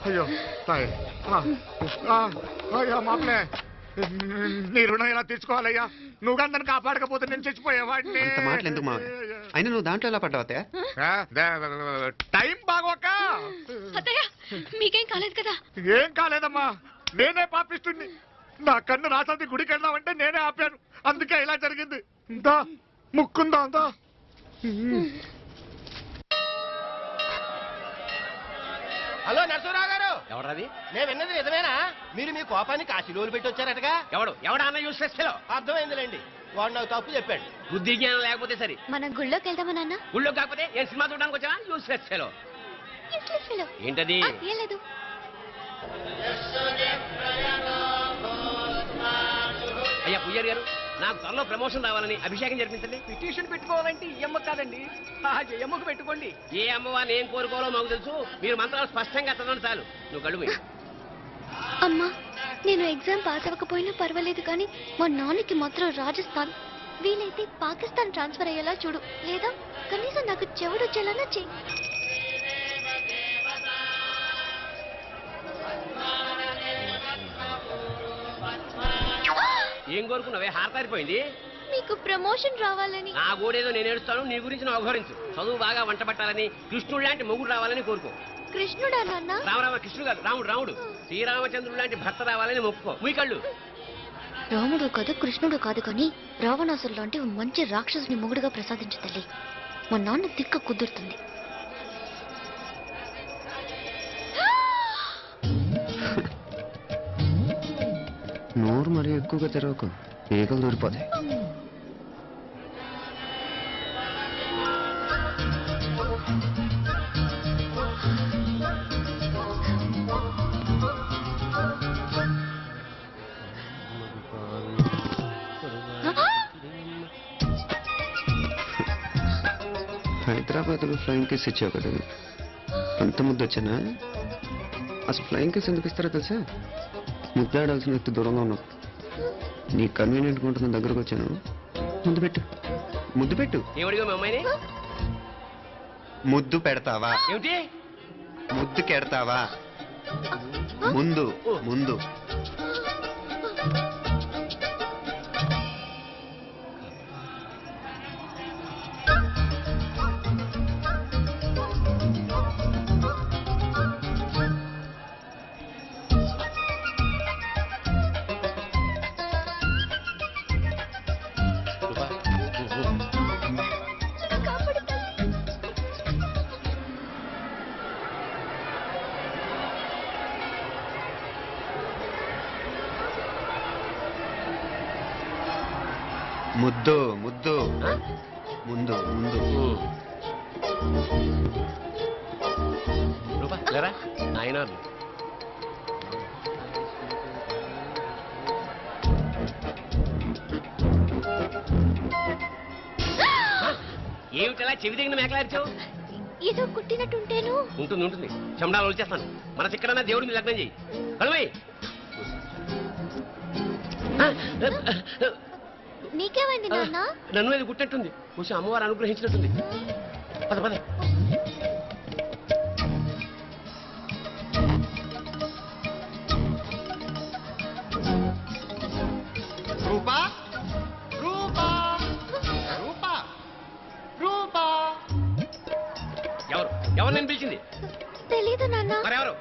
అయ్యో అయ్యో మాప్లే, నీ రుణం ఎలా తీర్చుకోవాలయ్యా? నువ్వు అందరిని కాపాడకపోతే నేను చచ్చిపోయేవాడిని. అంత మాటలు ఎందుకు మావయ్య? అయినా నువ్వు దాంట్లో ఎలా పడ్డావు అత్తయ్య? టైం బాగోక. అత్తయ్య మీకేం కాలేదు కదా? ఏం కాలేదమ్మా, నేనే పాపిస్తుంది. నా కన్ను రాసాది గుడికి వెళ్దామంటే నేనే ఆపాను. అందుకే ఇలా జరిగింది. దా ముక్కుందా అందా. హలో నరసింహరావు గారు. ఎవరది? నేను విన్నది నిజమేనా? మీరు మీ కోపాన్ని కాశీలోలు పెట్టి వచ్చారటగా? ఎవడన్నా యూస్లెస్ ఫెలో. అర్థమైందిలేండి, వాడు నాకు తప్పు చెప్పాడు. బుద్ధి జ్ఞానం లేకపోతే సరే. మనం గుళ్ళోకి వెళ్దామా నాన్న? ఊళ్ళో కాకపోతే ఏ సినిమా చూడడానికి వచ్చావా? Useless fellow. ఏంటది? ఏం లేదు. అయ్యా పూజారి గారు, నాకు త్వరలో ప్రమోషన్ రావాలని అభిషేకం జరిపించండి. పిటిషన్ పెట్టుకోవాలంటే ఈ అమ్మ కాదండి, ఆ జయమ్మకు పెట్టుకోండి. ఏ అమ్మవారిని ఏం కోరుకోవాలో మాకు తెలుసు. మీరు మంత్రాలు స్పష్టంగా చదవండి చాలు. నువ్వు కళ్ళు మూయి. అమ్మా, నేను ఎగ్జామ్ పాస్ అవ్వకపోయినా పర్వాలేదు, కానీ మా నాన్నకి మాత్రం రాజస్థాన్, వీలైతే పాకిస్తాన్ ట్రాన్స్ఫర్ అయ్యేలా చూడు. లేదా కనీసం నాకు చెవుడు వచ్చేలానా చెయ్యి. ఏం కోరుకున్నావే? హారతారిపోయింది. మీకు ప్రమోషన్ రావాలని. నా గోడేదో నేను ఏడుస్తాను, నీ గురించి నువ్వు అవహరించు. చదువు బాగా వంట పట్టాలని, కృష్ణుడు లాంటి మొగుడు రావాలని కోరుకో. కృష్ణుడా నాన్న? రామరామ కృష్ణుడు కాదు, రాముడు రాముడు. శ్రీరామచంద్రుడు లాంటి భర్త రావాలని మొక్కుకో. మీ కళ్ళు. రాముడు కాదు, కృష్ణుడు కాదు, కానీ రావణాసురు లాంటి మంచి రాక్షసుని మొగుడుగా ప్రసాదించు తల్లి. మా నాన్న తిక్క కుదురుతుంది. నోరు మరీ ఎక్కువగా తెరవకు, ఈగలు దూరిపోతాయి. హైదరాబాద్లో ఫ్లయింగ్ కేస్ ఇచ్చావు కదా, అంత ముద్దు వచ్చానా? అసలు ఫ్లయింగ్ కేస్ ఎందుకు ఇస్తారో తెలుసా? ముద్దాడాల్సిన వ్యక్తి దూరంగా ఉన్నావు. నీ కన్వీనియంట్గా ఉంటుంది దగ్గరకు వచ్చాను. ముద్దు పెట్టు, ముద్దు పెట్టు. ఏమడిగా మీ అమ్మాయిని? ముద్దు పెడతావా? ఏమిటి? ముద్దు కెడతావా? ముందు ముందు. ముద్దు ముద్దు ముందు ముందు. రూపా లేరా నాయన. ఏమిటలా చెవి దగ్గర మేకలార్చావు? ఏదో కుట్టినట్టుంటేను. ఉంటుంది ఉంటుంది, చెమడాలు వచ్చేస్తాను. మనసు ఎక్కడన్నా దేవుడి మీద లగ్నం చేయి. కలవై. నీకేమైంది నాన్న? నన్ను ఇది గుట్టట్టుంది. కొంచెం అమ్మవారు అనుగ్రహించినట్టుంది. పద పద. రూపా రూపా రూపా రూపా. ఎవరు ఎవరు నేను పిలిచింది? తెలీదు నాన్న. మరెవరు?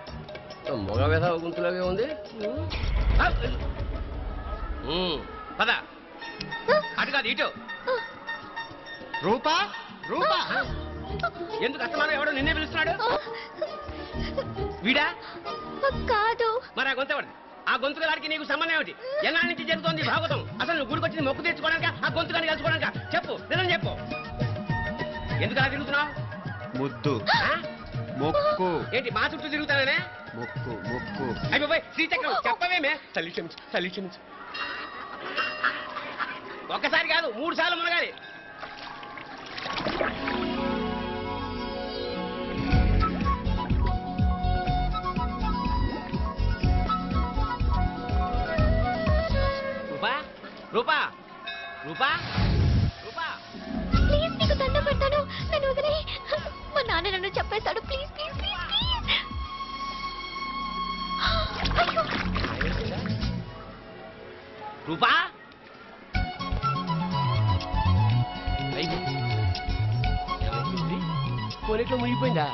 మగ వ్యధ గుంతులాగే ఉంది. పద. అటు కాదు ఇటు. రూపా రూపా. ఎందుకు అస్తమానం ఎవడో నిన్నే పిలుస్తున్నాడు? వీడా కాదు. మరి ఆ గొంతు ఎవడు? ఆ గొంతు గారికి నీకు సంబంధం ఏమిటి? ఎన్నాళ్ళ నుంచి జరుగుతోంది భాగవతం? అసలు నువ్వు గుడికి వచ్చింది మొక్కు తెచ్చుకోవడానిక, ఆ గొంతు గారిని కలుసుకోవడానిక? చెప్పు, నిజం చెప్పు. ఎందుకు అలా తిరుగుతున్నావు? ముద్దు మొక్కు. ఏంటి మా చుట్టూ తిరుగుతానే? మొక్కు మొక్కు. అయిపోయి శ్రీచక్రం చెప్పవేమే? తల్లి క్షమించు, తల్లి క్షమించు. ఒక్కసారి కాదు 3 సార్లు మునగాలి. రూపా రూపా రూపా రూపా. ప్లీజ్ నీకు దండం పెడతాను, నన్ను వదిలే. మా నాన్న నన్ను చెప్పేస్తాడు. Please please please please. అయ్యో. రూపా పోలీట్లో మునిగిపోయిందా?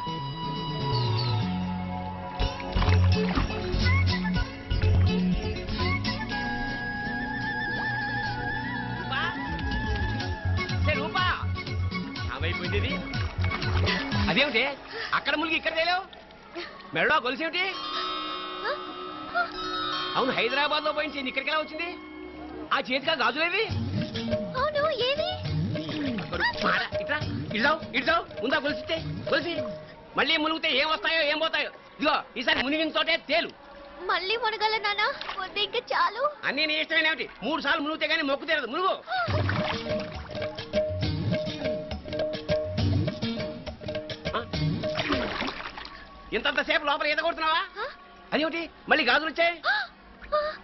రూపా ఏమైపోయింది? అదేమిటి అక్కడ మునిగి ఇక్కడ తేలేవు? మెడలో గొలుసేమిటి? అవును, హైదరాబాద్ లో పోయించింది, ఇక్కడికి ఎలా వచ్చింది? ఆ చేతిగా గాజులేవి? అవును, ఏది? ఇట్లా ఇడ్దావు ఇడ్దావు. ముందా గొలిసితే గొలిసి మళ్ళీ మునిగితే ఏం వస్తాయో ఏం పోతాయో. ఇదిగో ఈసారి మునిగిన తోటే తేలు. మళ్ళీ మునగల నాన్న, వద్దు ఇంకా చాలు. అన్నీ నీ ఇష్టమేనేమిటి? 3 సార్లు మునిగితే గానీ మొక్కు తీరదు. మునుగు. ఇంతంతసేపు లోపల ఈత కొడుతున్నావా? అదేమిటి మళ్ళీ గాజులు వచ్చాయి?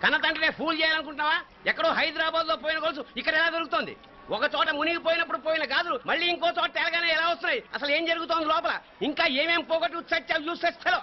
కన్న తండ్రినే ఫూల్ చేయాలనుకుంటున్నావా? ఎక్కడో హైదరాబాద్ లో పోయిన గొలుసు ఇక్కడ ఎలా దొరుకుతుంది? ఒక చోట మునిగిపోయినప్పుడు పోయిన గాజులు మళ్ళీ ఇంకో చోట తేలగానే ఎలా వస్తున్నాయి? అసలు ఏం జరుగుతోంది లోపల? ఇంకా ఏమేం పోగొట్టు చచ్చావు యూస్లెస్ ఫెలో.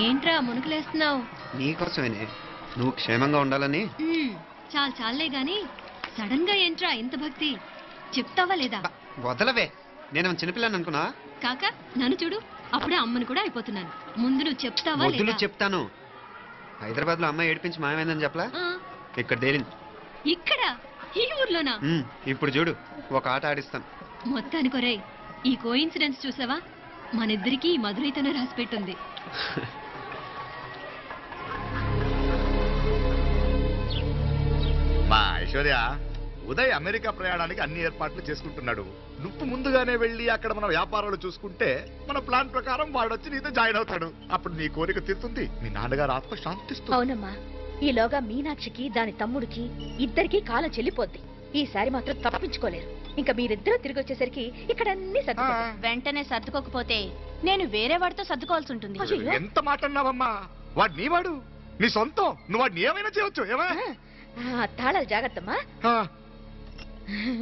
ఏంట్రా మునుకులేస్తున్నావు? నీకోసమేనే, నువ్వు క్షేమంగా ఉండాలని. చాలే గాని సడన్ గా ఏంట్రా ఇంత భక్తి? చెప్తావా లేదా? వదలవే, నేను చిన్నపిల్లని అనుకున్నా. కాక నన్ను చూడు, అప్పుడే అమ్మని కూడా అయిపోతున్నాను. ముందు నువ్వు చెప్తావా వద్దులు లేదా? చెప్తాను. హైదరాబాద్ లో అమ్మాయి ఏడిపించి మాయమైందని చెప్పలా, ఇక్కడ తేలింది. ఇక్కడ ఈ ఊర్లోనా? ఇప్పుడు చూడు, ఒక ఆట ఆడిస్తాను. మొత్తానికి రేయ్, ఈ కోయిన్సిడెన్స్ చూసావా? మనిద్దరికి మధురైతోనే రాసి పెట్టుంది. మా ఐశ్వర్య, ఉదయ్ అమెరికా ప్రయాణానికి అన్ని ఏర్పాట్లు చేసుకుంటున్నాడు. నువ్వు ముందుగానే వెళ్ళి అక్కడ మన వ్యాపారాలు చూసుకుంటే మన ప్లాన్ ప్రకారం వాడొచ్చి నీతో జాయిన్ అవుతాడు. అప్పుడు నీ కోరిక తీరుతుంది, మీ నాన్నగారు ఆత్మ శాంతిస్తుంది. అవునమ్మా, ఈలోగా మీనాక్షికి దాని తమ్ముడికి ఇద్దరికి కాలం చెల్లిపోద్ది. ఈసారి మాత్రం తప్పించుకోలేరు. ఇంకా మీరిద్దరూ తిరిగి వచ్చేసరికి ఇక్కడ అన్ని వెంటనే సర్దుకోకపోతే నేను వేరే వాడితో సర్దుకోవాల్సి ఉంటుంది. ఎంత మాట అన్నావమ్మా, వాడు నీ వాడు, నీ సొంతం. నువ్వు వాడిని ఏమైనా చేయవచ్చు. తాళాలు జాగ్రత్తమ్మా.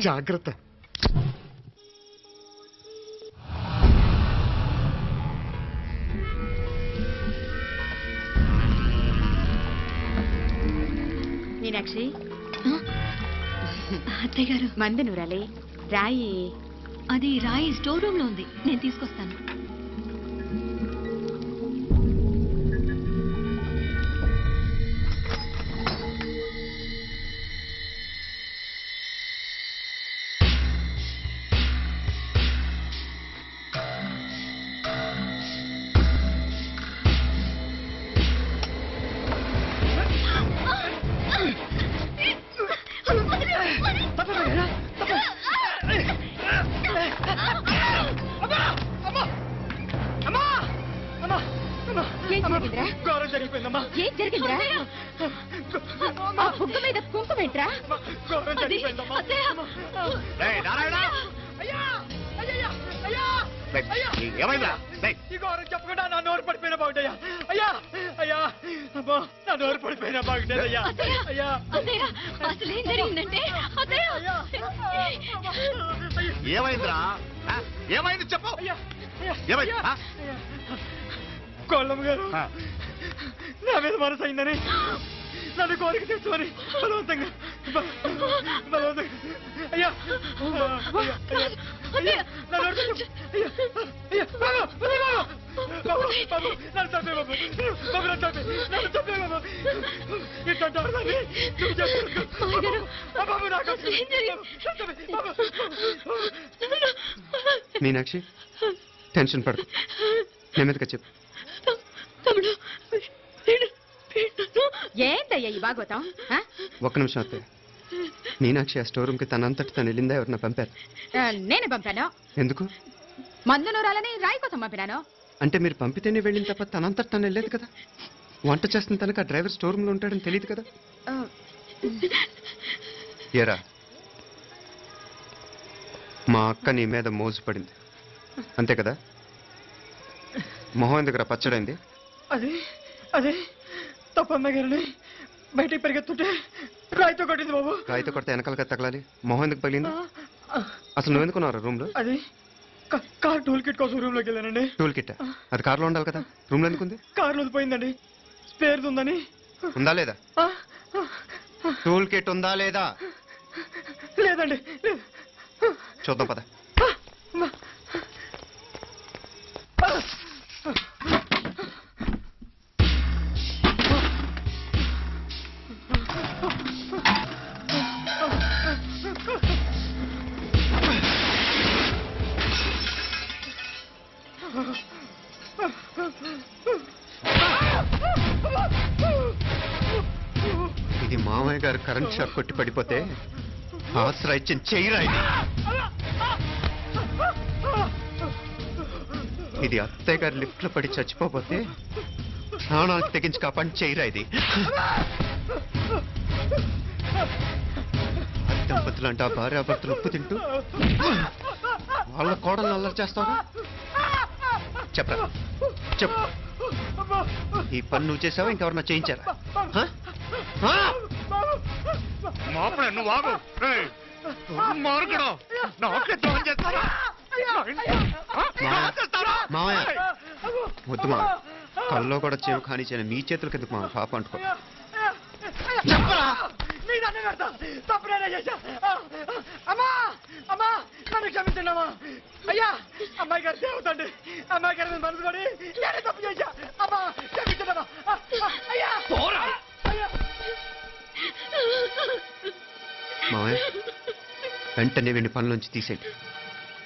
జాగ్రత్త. మీనాక్షి, అత్తయ్య గారు, మంది నూరాలి. రాయి అది రాయి స్టోర్ రూమ్ లో ఉంది, నేను తీసుకొస్తాను. ఏం జరిగిందిరా? ఆ బుగ్గ మీద కుంకుమేంట్రా? ఏమైందా? ఈ గౌరవం చెప్పకుండా నా నోరు పడిపోయిన బాగుంటాయా? అయ్యా అయ్యా, అబ్బా, నా నోరు పడిపోయిన బాగుంటాయ్యా. అయ్యా అసలు ఏం జరిగిందంటే ఏమైందిరా? ఏమైంది చెప్పు. ఏమైంది? కోళ్ళమ్మ గారు నా మీద మనసు అయిందని నన్ను కోరిక తెచ్చుకొని బలవంతంగా అయ్యా మీనాక్షి, టెన్షన్ పడకు, నెమ్మదిగా చెప్పు. ఏంటయ్యా ఈ భాగవతం? ఒక్క నిమిషం అత్తయ్య. మీనాక్షి ఆ స్టోర్ రూమ్ కి తనంతటి తను వెళ్ళిందా, ఎవరన్నా పంపారు? నేనే పంపాను. ఎందుకు? మందు నూరాలని రాయి కోసం పంపినాను. అంటే మీరు పంపితేనే వెళ్ళిన తప్ప తనంతటి తను వెళ్ళలేదు కదా. వంట చేస్తున్న తనకు ఆ డ్రైవర్ స్టోర్ రూమ్ లో ఉంటాడని తెలియదు కదా. ఏరా, మా అక్క నీ మీద మోజు పడింది అంతే కదా? మొహం ఎందుకురా పచ్చడైంది? అదే అదే తప్పమ్మ గారిని బయటికి పరిగెత్తుంటే రాయితో కొట్టింది బాబు. రాయితో కొడితే వెనకాలగా తగలాలి, మొహం ఎందుకు పగిలింది? అసలు నువ్వెందుకున్నారా రూమ్ లో? అది కార్ టూల్ కిట్ కోసం రూమ్ లోకి వెళ్ళానండి. టూల్ కిట్ అది కార్లో ఉండాలి కదా, రూమ్ లో ఎందుకుంది? కార్ పోయిందండి, స్పేర్స్ ఉందని. ఉందా లేదా? టూల్ కిట్ ఉందా లేదా? లేదండి. చూద్దాం పద. ఇది మామయ్య గారు కరెంట్ షాక్ కొట్టి పడిపోతే ఆసరా ఇచ్చిన చెయ్యిరా ఇది. ఇది అత్తయ్య గారు లిఫ్ట్ లో పడి చచ్చిపోతే ప్రాణానికి తెగించి కాపాడి చెయ్యిరా ఇది. దంపతులు అంటే ఆ భార్యాభర్తలు ఉప్పు తింటూ వాళ్ళ కోడలు అల్లరి చేస్తారా? చెప్పరా, చెప్పు. ఈ పని నువ్వు చేసావా, ఇంకెవరన్నా చేయించారా? మాపడే నువ్వు ఆగు. మార్గడం నాకే ద్రోహం చేస్తారా? మావయ్య వద్దు మావయ్య, కల్లో కూడా చేవు కానిచ్చిన మీ చేతుల కిందకు మా పాప అంటుకో. చెప్పరా నీ నన్ను కడతా తప్పు నేనే చేశా. అమ్మా అమ్మా నన్ను క్షమించండి అయ్యా. అమ్మాయి గారు దేవుతండి, అమ్మాయి గారి మనసు పడి నేనే తప్పు చేశా. అమ్మా క్షమించండి అయ్యా. మావయ్య వెంటనే వీడిని పనులోంచి తీసేయండి,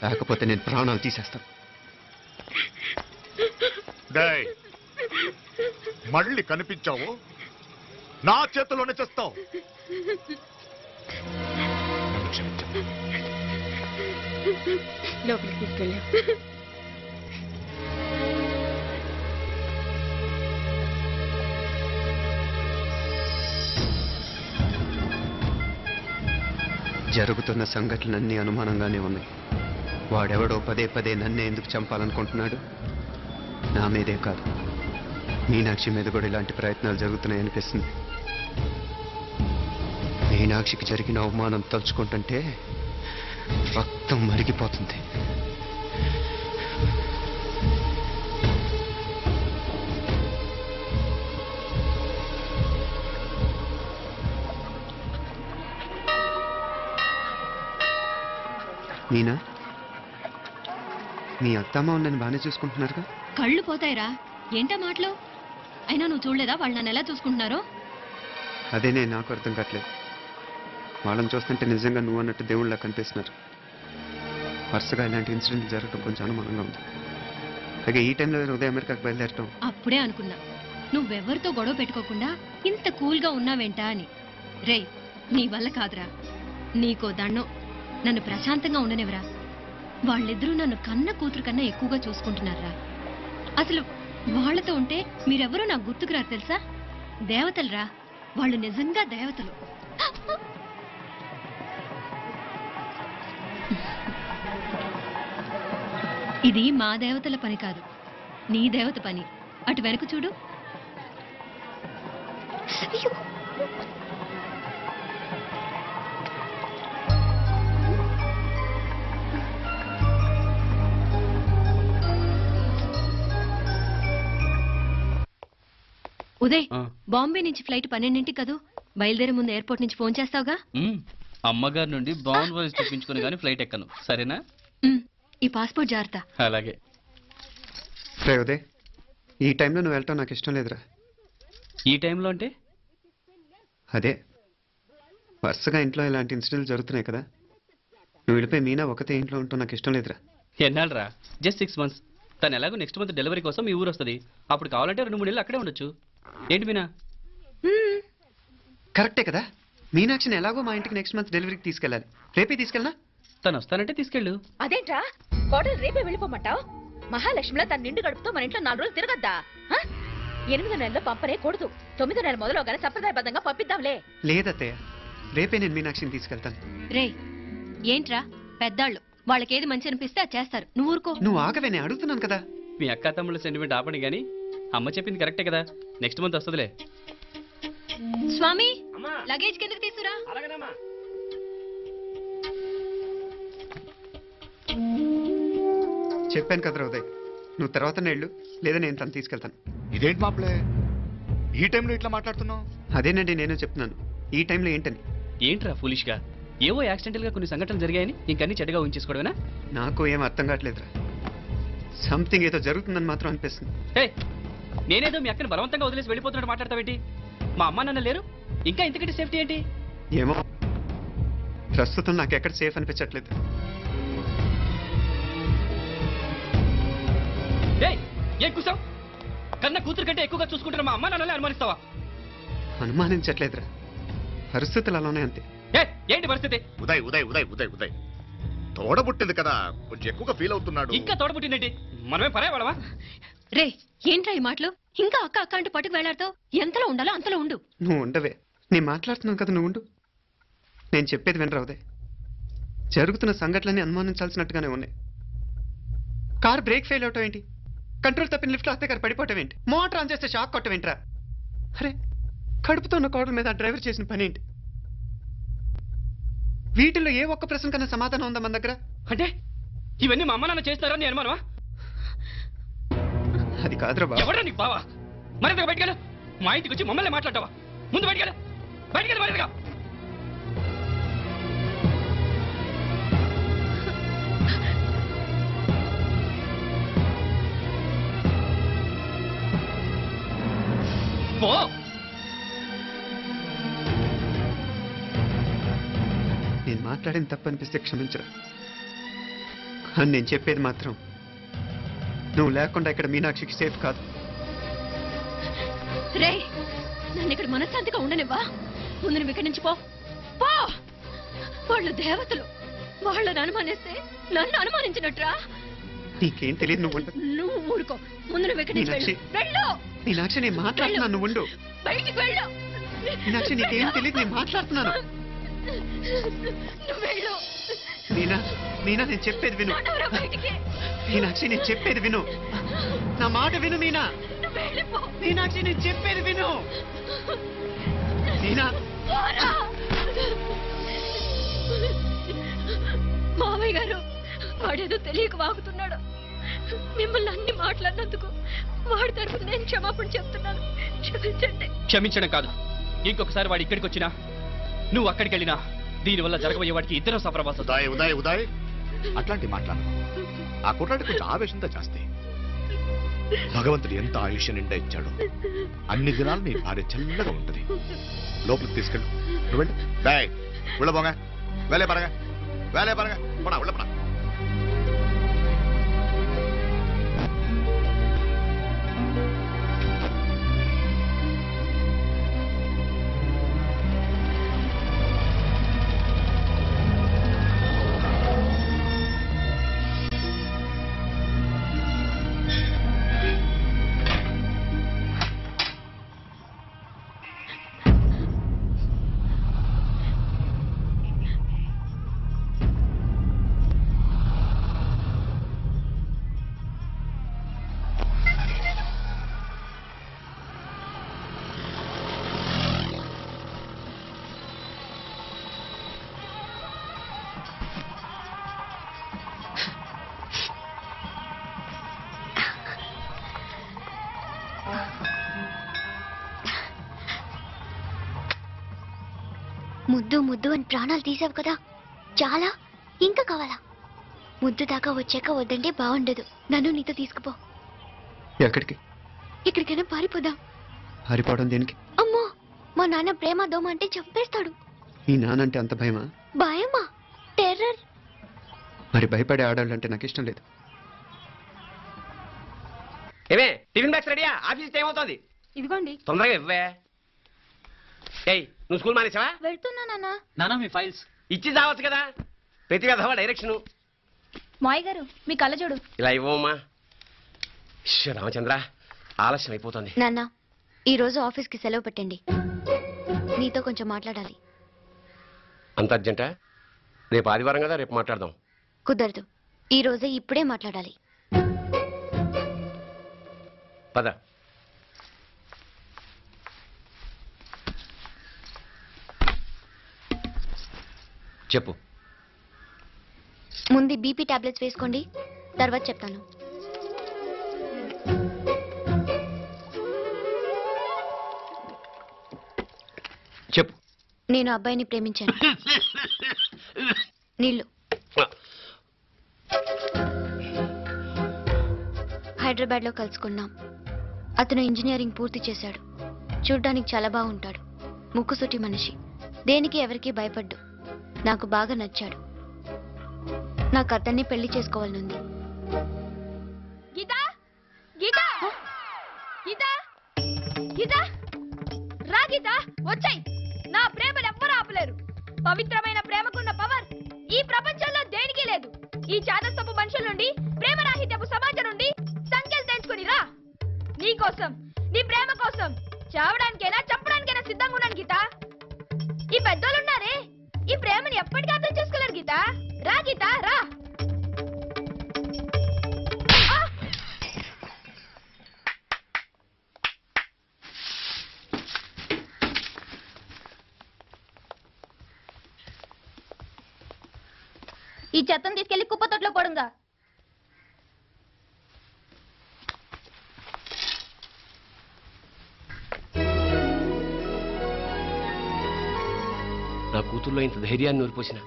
లేకపోతే నేను ప్రాణాలు తీసేస్తాను. డేయ్, మళ్ళీ కనిపించావు నా చేతిలోనే చేస్తావు. లోపలికి తీసుకెళ్ళాం. జరుగుతున్న సంఘటనలన్నీ అనుమానంగానే ఉన్నాయి. వాడెవడో పదే పదే నన్నే ఎందుకు చంపాలనుకుంటున్నాడు? నా మీదే కాదు, మీనాక్షి మీద కూడా ఇలాంటి ప్రయత్నాలు జరుగుతున్నాయనిపిస్తుంది. మీనాక్షికి జరిగిన అవమానం తలుచుకుంటుంటే రక్తం మరిగిపోతుంది. మీనా, మీ అత్తమ్మ నన్ను బాగానే చూసుకుంటున్నారుగా? కళ్ళు పోతాయిరా, ఏంటా మాటలు? అయినా నువ్వు చూడలేదా వాళ్ళు నన్ను ఎలా చూసుకుంటున్నారో? అదేనే నాకు అర్థం కావట్లేదు. వాళ్ళని చూస్తుంటే నిజంగా నువ్వు అన్నట్టు దేవుళ్ళ కనిపిస్తున్నారు. వరుసగా ఇలాంటి ఇన్సిడెంట్లు జరగడం కొంచెం అనుమానంగా ఉంది. అలాగే ఈ టైంలో ఉదయం అమెరికాకి బయలుదేరటం. అప్పుడే అనుకున్నా నువ్వెవరితో గొడవ పెట్టుకోకుండా ఇంత కూల్గా ఉన్నావేంటా అని. రేయ్, నీ వల్ల కాదురా, నీకో దండం, నన్ను ప్రశాంతంగా ఉండనివరా. వాళ్ళిద్దరూ నన్ను కన్న కూతురు కన్నా ఎక్కువగా చూసుకుంటున్నారా. అసలు వాళ్లతో ఉంటే మీరెవరూ నాకు గుర్తుకురారు తెలుసా? దేవతలురా, వాళ్ళు నిజంగా దేవతలు. ఇది మా దేవతల పని కాదు, నీ దేవత పని. అటు వెనక చూడు. ఉదయ్, బాంబే నుంచి ఫ్లైట్ 12ంటికి కదూ? బయలుదేరే ముందు ఎయిర్పోర్ట్ నుంచి ఫోన్ చేస్తావుగా? అమ్మగారి నుండి బౌండ్ వాయిస్ తెప్పించుకుని కానీ ఫ్లైట్ ఎక్కను, సరేనా? ఈ పాస్పోర్ట్ జాగ్రత్త. అలాగే. ఉదయ్, ఈ టైంలో నువ్వు వెళ్ళటం నాకు ఇష్టం లేదురా. ఈ టైంలో అంటే? అదే వరుసగా ఇంట్లో ఇలాంటి ఇన్సిడెంట్లు జరుగుతున్నాయి కదా, నువ్వు వెళ్ళిపోయి మీనా ఒకతే ఇంట్లో ఉంటావు నాకు ఇష్టం లేదురా. ఎన్నాళ్ళరా? Just 6 months. తను ఎలాగో నెక్స్ట్ మంత్ డెలివరీ కోసం మీ ఊరు వస్తుంది. అప్పుడు కావాలంటే 2-3 నెలలు అక్కడే ఉండొచ్చు. ఏంటి మీనా? కరెక్టే కదా. మీనాక్షిని ఎలాగో మా ఇంటికి నెక్స్ట్ మంత్ డెలివరీకి తీసుకెళ్ళాలి. రేపే తీసుకెళ్ళనా? తను వస్తానంటే తీసుకెళ్ళు. అదేంట్రా కోడలు రేపే వెళ్ళిపోమంటావు? మహాలక్ష్మిలా తన నిండు గడుపుతో మన ఇంట్లో 4 రోజులు తిరగద్దా? 8వ నెలలో పంపనే కూడదు. 9వ నెల మొదలుగానే సంప్రదాయబద్ధంగా పంపిద్దాంలే. లేదత్తయ్య, రేపే నేను మీనాక్షిని తీసుకెళ్తాను. రే, ఏంట్రా పెద్దాళ్ళు, వాళ్ళకేది మంచి అనిపిస్తే అది చేస్తారు. నువ్వు ఊరుకో. నువ్వు ఆగవే, నేను అడుగుతున్నాను కదా. మీ అక్క తమ్ముళ్ళ సెంటిమెంట్ ఆపండి కానీ అమ్మ చెప్పింది కరెక్టే కదా, నెక్స్ట్ మంత్ వస్తుందిలే. స్వామి, లగేజ్ కిందకి తీసుకురా. చెప్పాను కదరా ఉదయ్, నువ్వు తర్వాత నేళ్ళు లేదా నేను తను తీసుకెళ్తాను. ఇదేంటి మాప్లే ఈ టైంలో ఇట్లా మాట్లాడుతున్నావు? అదేనండి నేను చెప్తున్నాను, ఈ టైంలో ఏంటని. ఏంట్రా ఫూలిష్ గా? ఏవో యాక్సిడెంటల్ గా కొన్ని సంఘటనలు జరిగాయని ఇంకన్నీ చెడ్డగా ఊహించేసుకోవడమేనా? నాకు ఏం అర్థం కావట్లేదురా. సంథింగ్ ఏదో జరుగుతుందని మాత్రం అనిపిస్తుంది. నేనేదో మీ అక్కని బలవంతంగా వదిలేసి వెళ్ళిపోతున్నట్టు మాట్లాడతావేంటి? మా అమ్మ నాన్న లేరు, ఇంకా ఇంతకంటే సేఫ్టీ ఏంటి? ఏమో, ప్రస్తుతం నాకు ఎక్కడ సేఫ్ అనిపించట్లేదు. ఏం కూసాం? కన్న కూతురు కంటే ఎక్కువగా చూసుకుంటున్న మా అమ్మ నాన్నలే అనుమానిస్తావా? అనుమానించట్లేదురా, పరిస్థితులు అలానే అంతే. ఏంటి పరిస్థితి? ఉదయ్ ఉదయ్ ఉదయ్ ఉదయ్ ఉదయ్ తోడబుట్టింది కదా, కొంచెం ఎక్కువగా ఫీల్ అవుతున్నాడు. ఇంకా తోడబుట్టిందేంటి? మనమే పరాయవాడమా? రే, ఏంట్రా ఈ మాటలు? ఇంకా అక్క అక్క అంటూ పట్టుకు వెళ్లాడుతావు. ఎంతలో ఉండాలో అంతలో ఉండు. నువ్వు ఉండవే, నేను మాట్లాడుతున్నాను కదా, నువ్వు ఉండు. నేను చెప్పేది వినరా ఉదయ్, జరుగుతున్న సంఘటనలన్నీ అనుమానించాల్సినట్టుగానే ఉన్నాయి. కార్ బ్రేక్ ఫెయిల్ అవటం ఏంటి? కంట్రోల్ తప్పిన లిఫ్ట్లో అత్తే గారు పడిపోవటం ఏంటి? మోటార్ ఆన్ చేస్తే షాక్ కొట్టం ఏంట్రా? అరే, కడుపుతో ఉన్న కోడల మీద డ్రైవర్ చేసిన పని ఏంటి? వీటిల్లో ఏ ఒక్క ప్రశ్న కన్నా సమాధానం ఉందా మన దగ్గర? అంటే ఇవన్నీ మా అమ్మ నాన్న చేస్తారని అనుమానమా? అది కాదురా బావ. ఎవడా నీకు బావా? మరింతగా బయటకెళ్ళు. మా ఇంటికి వచ్చి మమ్మల్ని మాట్లాడతావా? ముందు బయటకెళ్ళు, బయటకెళ్ళు, మరింతగా. పో. నేను మాట్లాడిన తప్పనిపిస్తే క్షమించరా, కానీ నేను చెప్పేది మాత్రం నువ్వు లేకుండా ఇక్కడ మీనాక్షికి సేఫ్ కాదు. రే, నన్ను ఇక్కడ మనశ్శాంతిగా ఉండనివ్వా. ముందు నువ్వు ఇక్కడి నుంచి పో. పో. వాళ్ళు దేవతలు. వాళ్ళని అనుమానిస్తే నన్ను అనుమానించినట్రా. నీకేం తెలియదు, నువ్వు ఉండు. నువ్వు ఊరుకో. ముందు నువ్వు ఇక్కడి నుంచి వెళ్ళు. వెళ్ళు. మీనాక్షి, నేను మాట్లాడుతున్నాను, నువ్వు ఉండు. బయటికి వెళ్ళు. మీనాక్షి, నీకేం తెలియదు, నేను మాట్లాడుతున్నాను. నువ్వు వెళ్ళు. మీనా, మీనా, నేను చెప్పేది విను. నడవరా బయటికి. మీనాక్షి, నేను చెప్పేది విను. నా మాట విను మీనా. నువ్వు వెళ్ళిపో. మీనాక్షి, నేను చెప్పేది విను. మీనా, పోరా. మామయ్య గారు, వాడేదో తెలియక వాగుతున్నాడు. మిమ్మల్ని అన్ని మాట్లాడినందుకు వాడి తరఫున నేను క్షమాపణ చెప్తున్నాను. క్షమించండి. క్షమించడం కాదు, ఇంకొకసారి వాడు ఇక్కడికి వచ్చినా నువ్వు అక్కడికి వెళ్ళినా దీనివల్ల జరగబోయే వాడికి ఇద్దరు సఫరవాసం. ఉదయ్ ఉదయ్ ఉదయ్, అట్లాంటి మాట్లాడు. ఆ కుట్రాడి కొంచెం ఆవేశంతో చేస్తే భగవంతుడు ఎంత ఆయుష్య నిండా ఇచ్చాడు. అన్ని దినాలు నీ భార్య చల్లగా ఉంటది. లోపలికి తీసుకెళ్ళు. నువ్వు వెళ్ళు. బాయ్ ఉళ్ళ పోగా, వేలే పరగా, వేలే పరగా, పడా ఉళ్ళ పడా. ముద్దు ముద్దు అని ప్రాణాలు తీసావు కదా, చాలా ఇంకా కావాలా? ముద్దు దాకా వచ్చాక వద్దంటే బాగుండదు. నన్ను నీతో తీసుకుపో. ఎక్కడికి? ఎక్కడికైనా పారిపోదాం. పారిపోవడం దేనికి? అమ్మో, మా నాన్న ప్రేమ దోమ అంటే చంపేస్తాడు. మీ నానంటే అంత భయమా? భయమా? టెర్రర్. మరి భయపడే ఆడాలంటే నాకు ఇష్టం లేదు. ఏమే టిఫిన్ బ్యాగ్స్ రెడీయా? ఆఫీస్ టైం అవుతుంది. ఇదిగోండి. తొందరగా ఇవ్వే. ఏయ్, నువ్వు స్కూల్ మానేసావా? వెళ్తున్నా నాన్న. నానా, మీ ఫైల్స్ ఇచ్చి చావచ్చు కదా. ప్రతి విధవా డైరెక్షన్. మాయ్ గారు, మీ కళ్ళజోడు. ఇలా ఇవ్వమ్మా. రామచంద్ర, ఆలస్యం అయిపోతుంది. నాన్న, ఈ రోజు ఆఫీస్కి సెలవు పెట్టండి. నీతో కొంచెం మాట్లాడాలి. అంత అర్జెంటా? రేపు ఆదివారం కదా, రేపు మాట్లాడదాం. కుదరదు, ఈ రోజే ఇప్పుడే మాట్లాడాలి. పద. చెప్పు. ముందు బీపీ టాబ్లెట్స్ వేసుకోండి, తర్వాత చెప్తాను. చెప్పు. నేను అబ్బాయిని ప్రేమించాను. నీళ్ళు. హైదరాబాద్ లో కలుసుకున్నాం. అతను ఇంజనీరింగ్ పూర్తి చేశాడు. చూడ్డానికి చాలా బాగుంటాడు. ముక్కుసూటి మనిషి. దేనికి ఎవరికి భయపడ్డు. నాకు బాగా నచ్చాడు. నాకు అతన్ని పెళ్లి చేసుకోవాలనుంది. గీతా, గీతా, గీతా, గీతా, రా గీతా, వచ్చాయి. నా ప్రేమను ఎవ్వరూ ఆపలేరు. పవిత్రమైన ప్రేమకున్న పవర్ ఈ ప్రపంచంలో దేనికి లేదు. ఈ చాదస్తపు మనుషుల నుండి, ప్రేమరాహిత్యపు సమాజం నుండి సంఖ్యలు తెంచుకుని రా. నీ కోసం, నీ ప్రేమ కోసం చావడానికైనా చంపడానికైనా సిద్ధంగా ఉన్నాను గీతా. ఈ పెద్దోళ్ళున్నారే, ఈ ప్రేమని ఎప్పటికీ అర్థం చేసుకోలేరు గీతా. రా గీతా, రా. ఈ చెత్తను తీసుకెళ్లి కుప్పతొట్లో పడుంగా. కూతుర్లో ఇంత ధైర్యాన్ని నూరిపోసిన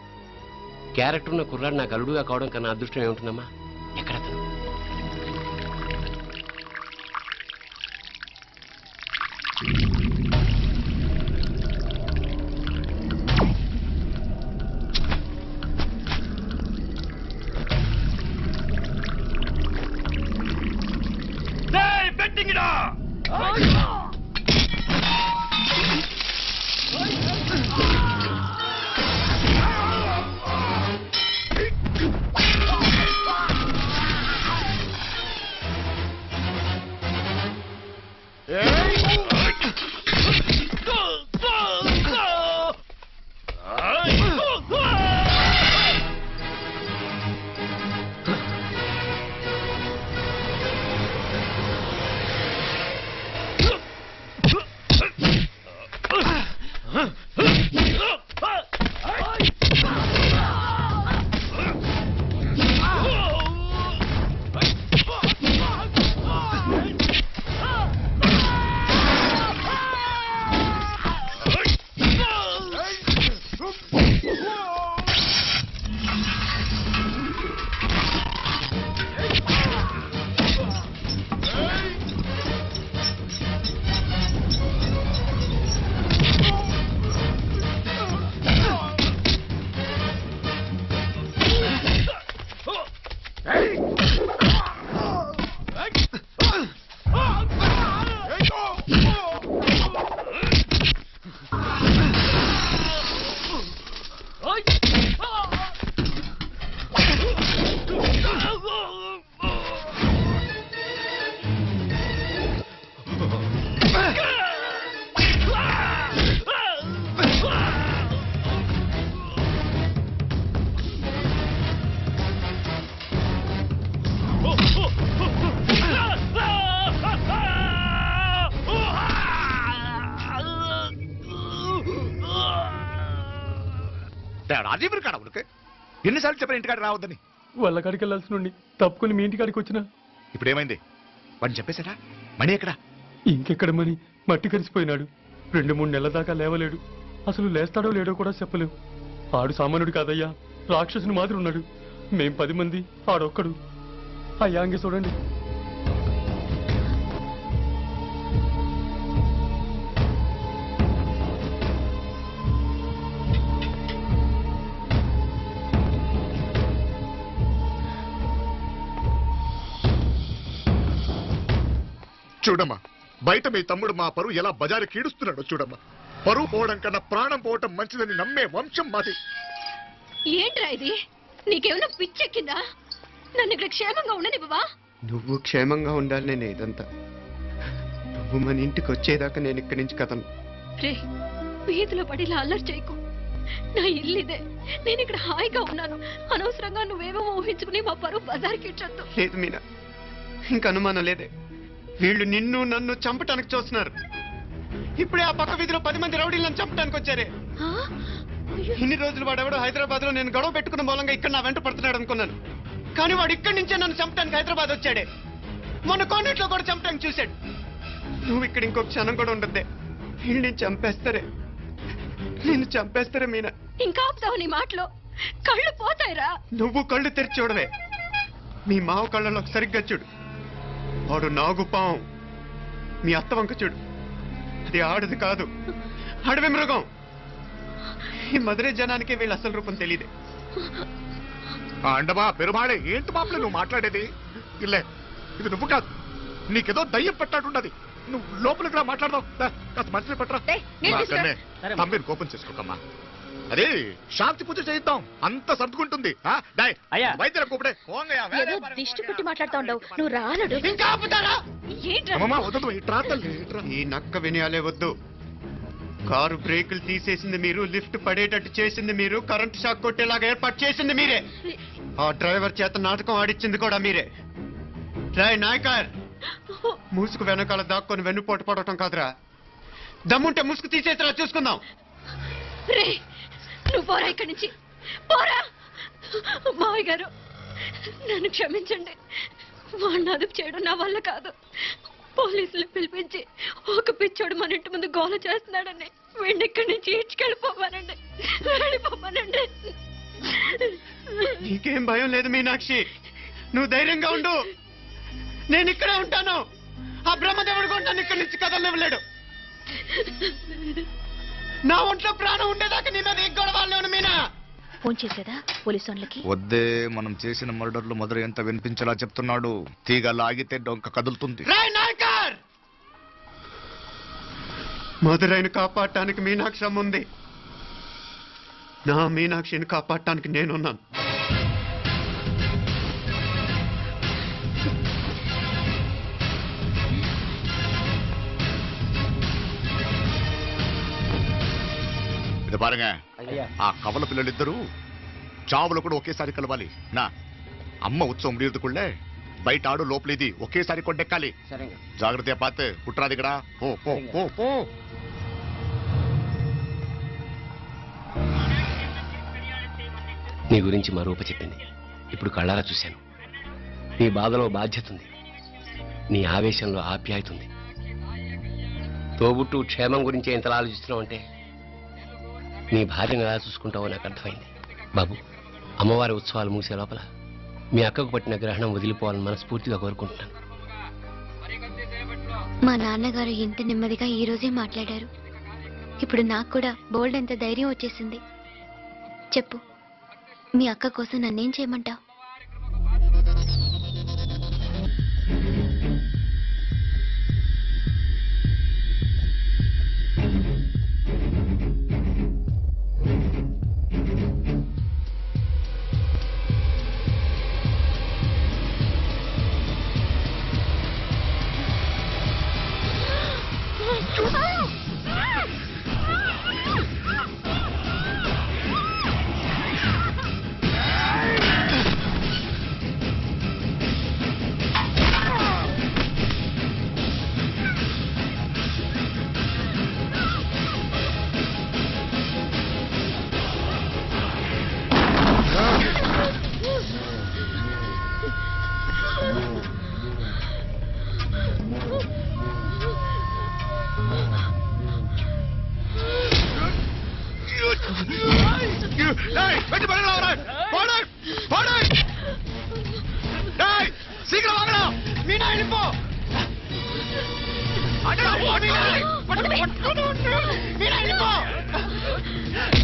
క్యారెక్టర్ ఉన్న కుర్రాడు నాకు అల్లుడుగా కావడం కన్నా అదృష్టం ఏముంటుందమ్మా? ఎక్కడతను? రాజీవ్ కాడ ఉనకే ఎన్నిసార్లు చెప్పిన ఇంటికాడ రావద్దని? వాళ్ళ కాడికి వెళ్ళాల్సి నుండి తప్పుకుని మీ ఇంటికాడికి వచ్చినా. ఇప్పుడు ఏమైంది? వాడిని చెప్పేశాడా? మణి ఎక్కడ? ఇంకెక్కడ మణి? మట్టి కరిసిపోయినాడు. 2-3 నెలల దాకా లేవలేడు. అసలు లేస్తాడో లేడో కూడా చెప్పలేవు. ఆడు సామాన్యుడు కాదయ్యా, రాక్షసుని మాదిరి ఉన్నాడు. మేం 10 మంది, ఆడొక్కడు. అయ్యా అంగే చూడండి. చూడమ్మా, బయట మీ తమ్ముడు మా పరువు ఎలా బజారు కీడుస్తున్నాడో చూడమ్మా. పరువు పోవడం కన్నా ప్రాణం పోవటం మంచిదని నమ్మే వంశం మాది. ఏంట్రా ఇది? నీకేమైనా పిచ్చెక్కిందా? నన్ను ఇక్కడ క్షేమంగా ఉండనివ్వవా? నువ్వు క్షేమంగా ఉండాలి. నేను ఇదంతా నువ్వు మన ఇంటికి వచ్చేదాకా నేను ఇక్కడి నుంచి కథను. రే, వీధిలో పడి ఇలా అల్లరి చేయకు. నా ఇల్లు ఇదే. నేను ఇక్కడ హాయిగా ఉన్నాను. అనవసరంగా నువ్వేమో ఊహించుకుని మా పరువు బజార్కి ఇచ్చొద్దు. లేదు మీనా, ఇంక అనుమానం లేదే. వీళ్ళు నిన్ను నన్ను చంపటానికి చూస్తున్నారు. ఇప్పుడే ఆ పక్క వీధిలో 10 మంది రౌడీలు నన్ను చంపటానికి వచ్చారే. ఇన్ని రోజులు వాడెవడో హైదరాబాద్ లో నేను గొడవ పెట్టుకున్న మూలంగా ఇక్కడ నా వెంట పడుతున్నాడు అనుకున్నాను. కానీ వాడు ఇక్కడి నుంచే నన్ను చంపటానికి హైదరాబాద్ వచ్చాడే. మొన్న కోనేట్లో కూడా చంపటానికి చూశాడు. నువ్వు ఇక్కడ ఇంకొక క్షణం కూడా ఉండద్దే. వీళ్ళని చంపేస్తారే, నేను చంపేస్తారే మీనా. ఇంకా ఆపుతావు నీ మాటలో? కళ్ళు పోతాయిరా. నువ్వు కళ్ళు తెరిచి చూడవే. మీ మావ కళ్ళలో సరిగ్గా చూడు. వాడు నాగుపాం. మీ అత్త వంక చూడు, అది ఆడది కాదు, అడవి మృగం. ఈ మధుரை జనానికి వీళ్ళ అసలు రూపం తెలియదే. అండమా పెరుమాడే, ఏంటి మాపలే నువ్వు మాట్లాడేది? ఇల్లే, ఇది నువ్వు కాదు, నీకేదో దయ్యం పెట్టాడున్నది. నువ్వు లోపలికి రా, మాట్లాడదాం. కాస్త మంచిని పట్టరా. తమ్మిని కోపం చేసుకోకమ్మా. అదే శాంతి పూజ చేయిద్దాం, అంత సర్దుకుంటుంది. వైద్యుల కూపడే ఏదో దిష్టి పెట్టి మాట్లాడుతూ ఉండవు. నువ్వు రానడు. ఇంకా ఆపుతారా? ఈ నక్క వినయాలే వద్దు. కారు బ్రేకులు తీసేసింది మీరు, లిఫ్ట్ పడేటట్టు చేసింది మీరు, కరెంట్ షాక్ కొట్టేలాగా ఏర్పాటు చేసింది మీరే. ఆ డ్రైవర్ చేత నాటకం ఆడిచ్చింది కూడా మీరే. డ్రై నాయకర్, మూసుకు వెనకాల దాక్కొని వెన్నుపోటు పడటం కాదురా. దమ్ముంటే ముసుగు తీసేసిరా, చూసుకుందాం. నువ్వు పోరా ఇక్కడి నుంచి, పోరా. మావయ్య గారు, నన్ను క్షమించండి. వాడిని అదుపు చేయడం నా వల్ల కాదు. పోలీసులు పిలిపించి ఒక పిచ్చోడు మన ఇంటి ముందు గోల చేస్తున్నాడని వీడిని ఇక్కడి నుంచి ఈడ్చుకెళ్ళిపోమానండి, వెళ్ళిపోమానండి. నీకేం భయం లేదు మీనాక్షి, నువ్వు ధైర్యంగా ఉండు. నేను ఇక్కడే ఉంటాను. ఆ బ్రహ్మదేవుడు కూడా నన్ను ఇక్కడి నుంచి కదలనివ్వలేడు. నా ఒంట్లో ప్రాణం ఉండేదాకా నీ మీద గొడవలేను. మీనా ఫోన్ చేసేదా పోలీసు వాళ్ళకి? వద్దే, మనం చేసిన మర్డర్లు మధుర ఎంత వినిపించేలా చెప్తున్నాడు. తీగ లాగితే డొంక కదులుతుంది. మధురైని కాపాడటానికి మీనాక్షి అమ్మ ఉంది. నా మీనాక్షిని కాపాడటానికి నేనున్నాను. ఇది పారుగా, ఆ కవల పిల్లలిద్దరూ చావులు కూడా ఒకేసారి కలవాలి. నా అమ్మ ఉత్సవం முடியறதுக்குள்ளே బయట ఆడు లోపల ఇది ఒకేసారి కొట్టెక్కాలి. జాగ్రత్తగా పాతే కుట్రాది ఇక్కడ. పో పో పో పో. నీ గురించి మా రూప చెప్పింది. ఇప్పుడు కళ్ళారా చూశాను. నీ బాధలో బాధ్యత ఉంది, నీ ఆవేశంలో ఆప్యాయత ఉంది. తోబుట్టు క్షేమం గురించి ఎంతలా ఆలోచిస్తున్నావు అంటే నీ భార్యను ఎలా చూసుకుంటావో నాకు అర్థమైంది. బాబు, అమ్మవారి ఉత్సవాలు ముగిసే లోపల మీ అక్కకు పట్టిన గ్రహణం వదిలిపోవాలని మనస్ఫూర్తిగా కోరుకుంటున్నాను. మా నాన్నగారు ఇంత నెమ్మదిగా ఈ రోజే మాట్లాడారు. ఇప్పుడు నాకు కూడా బోల్డ్ ఎంత ధైర్యం వచ్చేసింది. చెప్పు, మీ అక్క కోసం నన్నేం చేయమంటావు? சீக்கிரம் வாங்கடா. மீனா எழுப்போ. அடடா ஓடி மீனா எழுப்போ.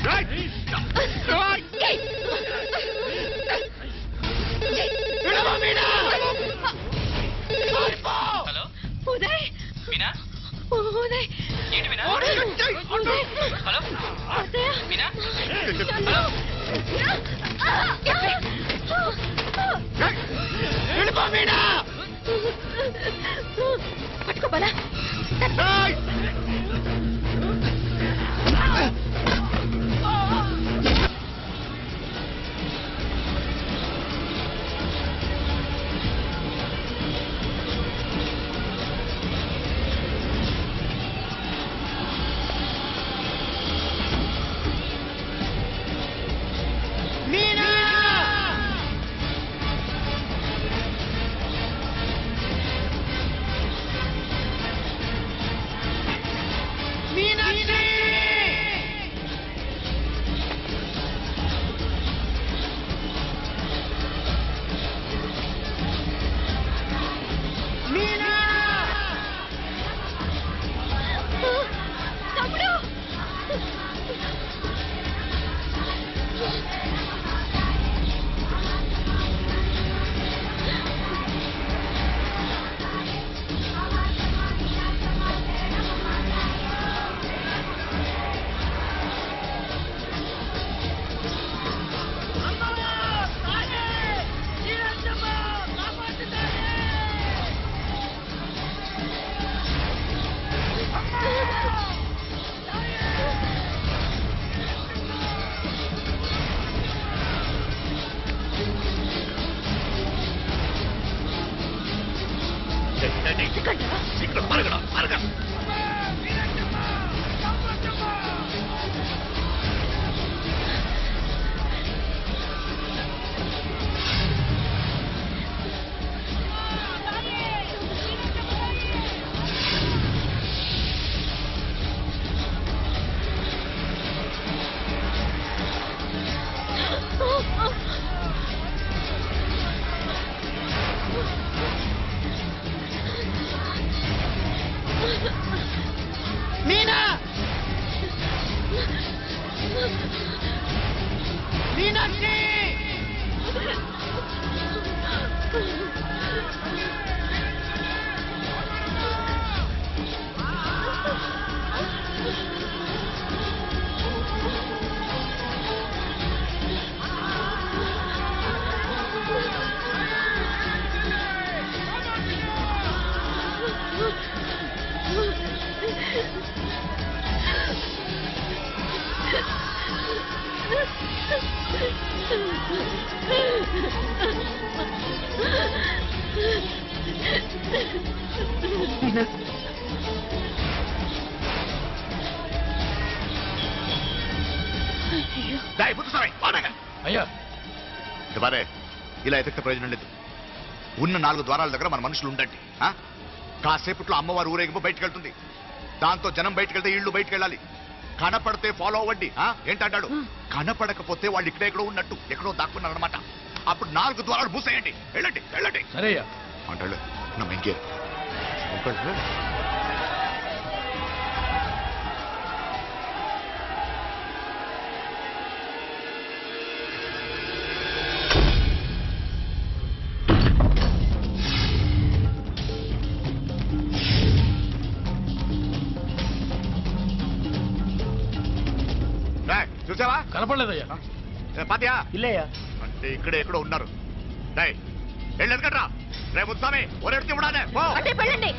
ரைட் எழுப்போ மீனா. హలో ఉదయ్, మీనా, ఉదయ్, ఏంటి మీనా? ఉదయ్, హలో అత్తయ్య, మీనా, హలో, எழுப்போ மீனா. పట్టుకో బలా. சீக்கிரம் பாருங்கடா, பாருங்க. మీనా మీనాక్షి అయ్యా ఇవారే ఇలా ఎతికితే ప్రయోజనం లేదు. ఉన్న 4 ద్వారాల దగ్గర మన మనుషులు ఉండండి. కాసేపట్లో అమ్మవారు ఊరేగింపు బయటకు వెళ్తుంది. దాంతో జనం బయటకు వెళ్తే ఇళ్ళు బయటకు వెళ్ళాలి. కనపడితే ఫాలో అవ్వండి. ఏంటంటాడు? కనపడకపోతే వాళ్ళు ఎక్కడో ఉన్నట్టు ఎక్కడో దాక్కున్నారు అనమాట. అప్పుడు 4 ద్వారాలు మూసేయండి. వెళ్ళండి వెళ్ళండి. సరేయ్యా అంటాడు నమ్మ ఇంకే చూసావా? కనపడలేదయ్యా. పాత్యా ఇల్లయ్యా అంటే ఇక్కడే ఎక్కడో ఉన్నారు. వెళ్ళి ఎదగట్రా. రేపు వస్తామే ఒరెడితే ఉండాలి. అంటే వెళ్ళండి.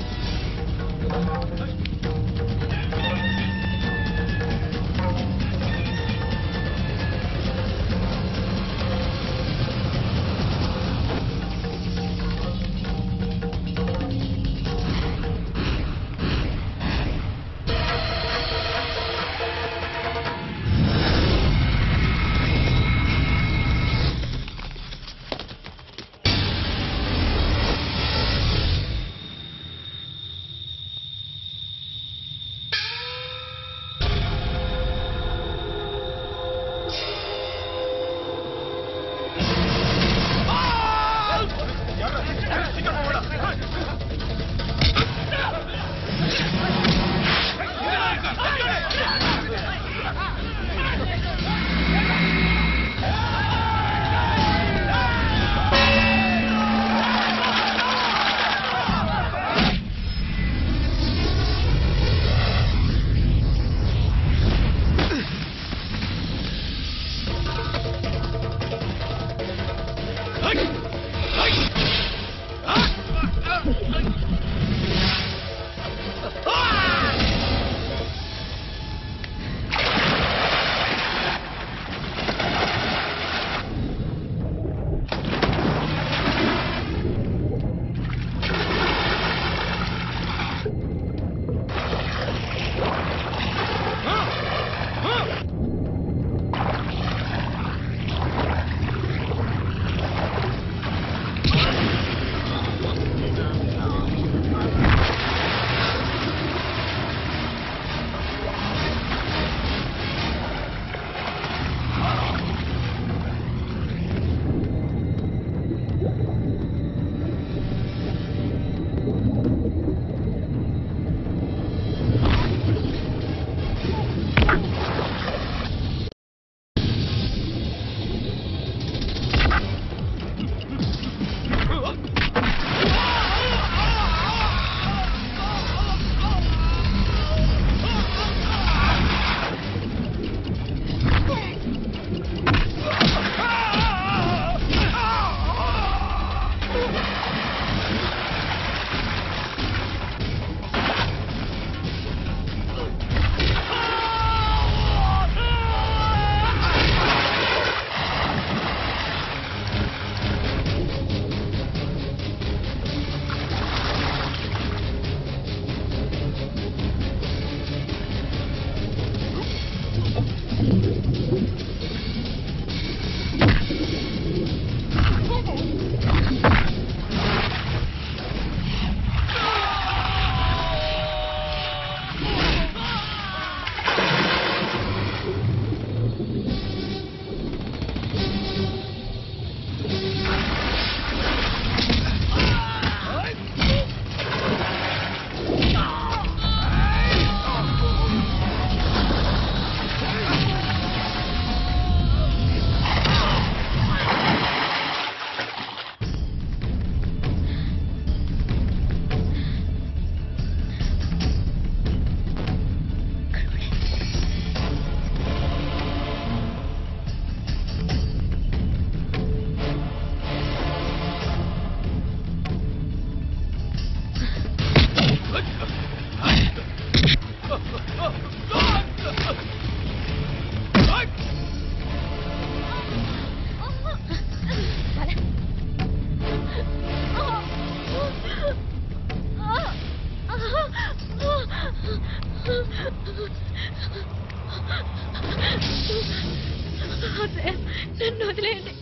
అనవసరం, నన్ను వదిలేయండి.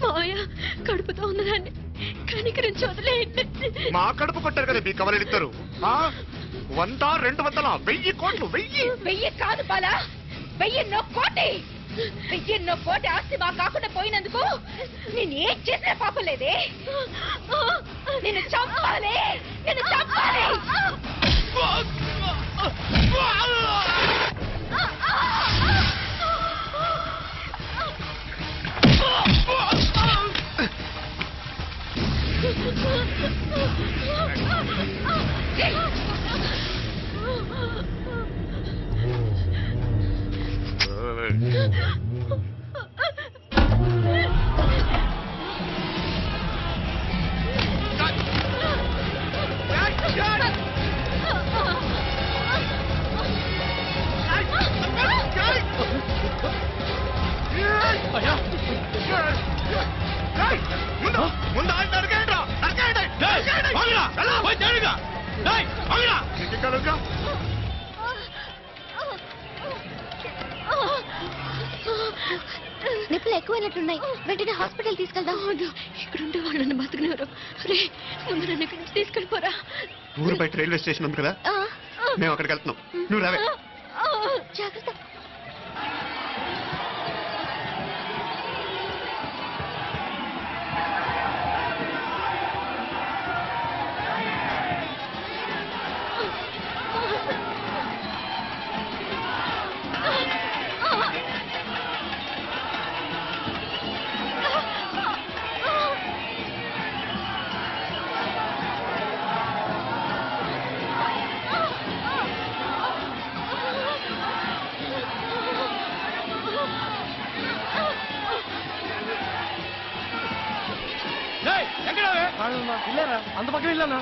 మావయ్య కడుపుతో ఉన్నదాన్ని కనికరించి వదిలేయండి. మా కడుపు కొట్టారు కదా మీ కవలలిద్దరు. 100, 200, 1000 కోట్లు. 1000 కాదు బాలా, 1000 కోటి. 1000 కోటి ఆస్తి మా కాకుండా పోయినందుకు నేను ఏం చేసిన పాపం లేదే. నిన్ను చంపాలి, నిన్ను చంపాలి. ముందు ఆయన నరకేయండిరా, నరకేయండి. నిప్పులు ఎక్కువైనట్టున్నాయి, వెంటనే హాస్పిటల్ తీసుకెళ్దాం. ఇక్కడుంటే వాళ్ళని బతుకునేవారు. రే ముందు నన్ను ఇక్కడి నుంచి తీసుకెళ్ళిపోరా. ఊరు బయట రైల్వే స్టేషన్ ఉంది కదా, మేము అక్కడికి వెళ్తున్నాం. నువ్వు రావే. జాగ్రత్త. వెళ్ళారా? అంత పక్కన వెళ్ళానా?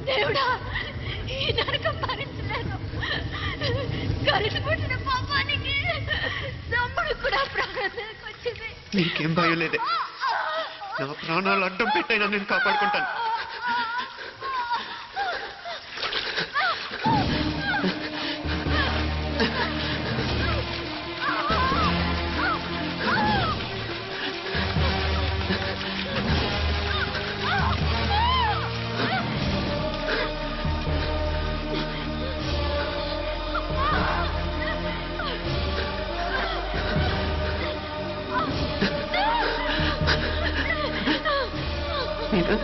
దేవుడా ఈ నరకం భరించలేను. కలిసిపుట్టిన పాపానికి తమ్ముడు కూడా ప్రాణాలకు వచ్చింది. నీకేం భయం లేదే, నా ప్రాణాలు అడ్డం పెట్టైనా నేను కాపాడుకుంటాను. మీనా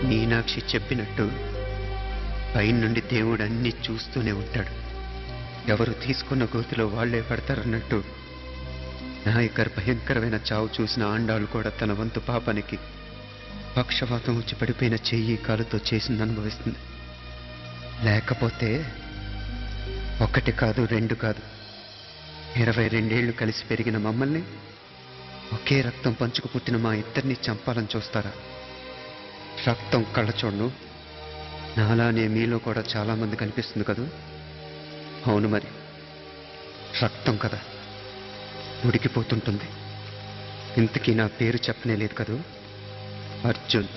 మీనాక్షి చెప్పినట్టు పైన నుండి దేవుడు అన్ని చూస్తూనే ఉంటాడు. ఎవరు తీసుకున్న గోతిలో వాళ్లే పడతారన్నట్టు నాయకర్ భయంకరమైన చావు చూసిన ఆండాళ్ళు కూడా తన వంతు పాపానికి పక్షవాతం వచ్చి పడిపోయిన చెయ్యి కాలుతో చేసింది అనుభవిస్తుంది. లేకపోతే ఒకటి కాదు, రెండు కాదు, 22 ఏళ్లు కలిసి పెరిగిన మమ్మల్ని ఒకే రక్తం పంచుకు పుట్టిన మా ఇద్దరిని చంపాలని చూస్తారా? రక్తం కళ్ళ చూడను, నాలానే మీలో కూడా చాలా మంది కనిపిస్తుంది కదూ. అవును మరి, రక్తం కదా, ఉడికిపోతుంటుంది. ఇంతకీ నా పేరు చెప్పనే లేదు కదూ, అర్జున్.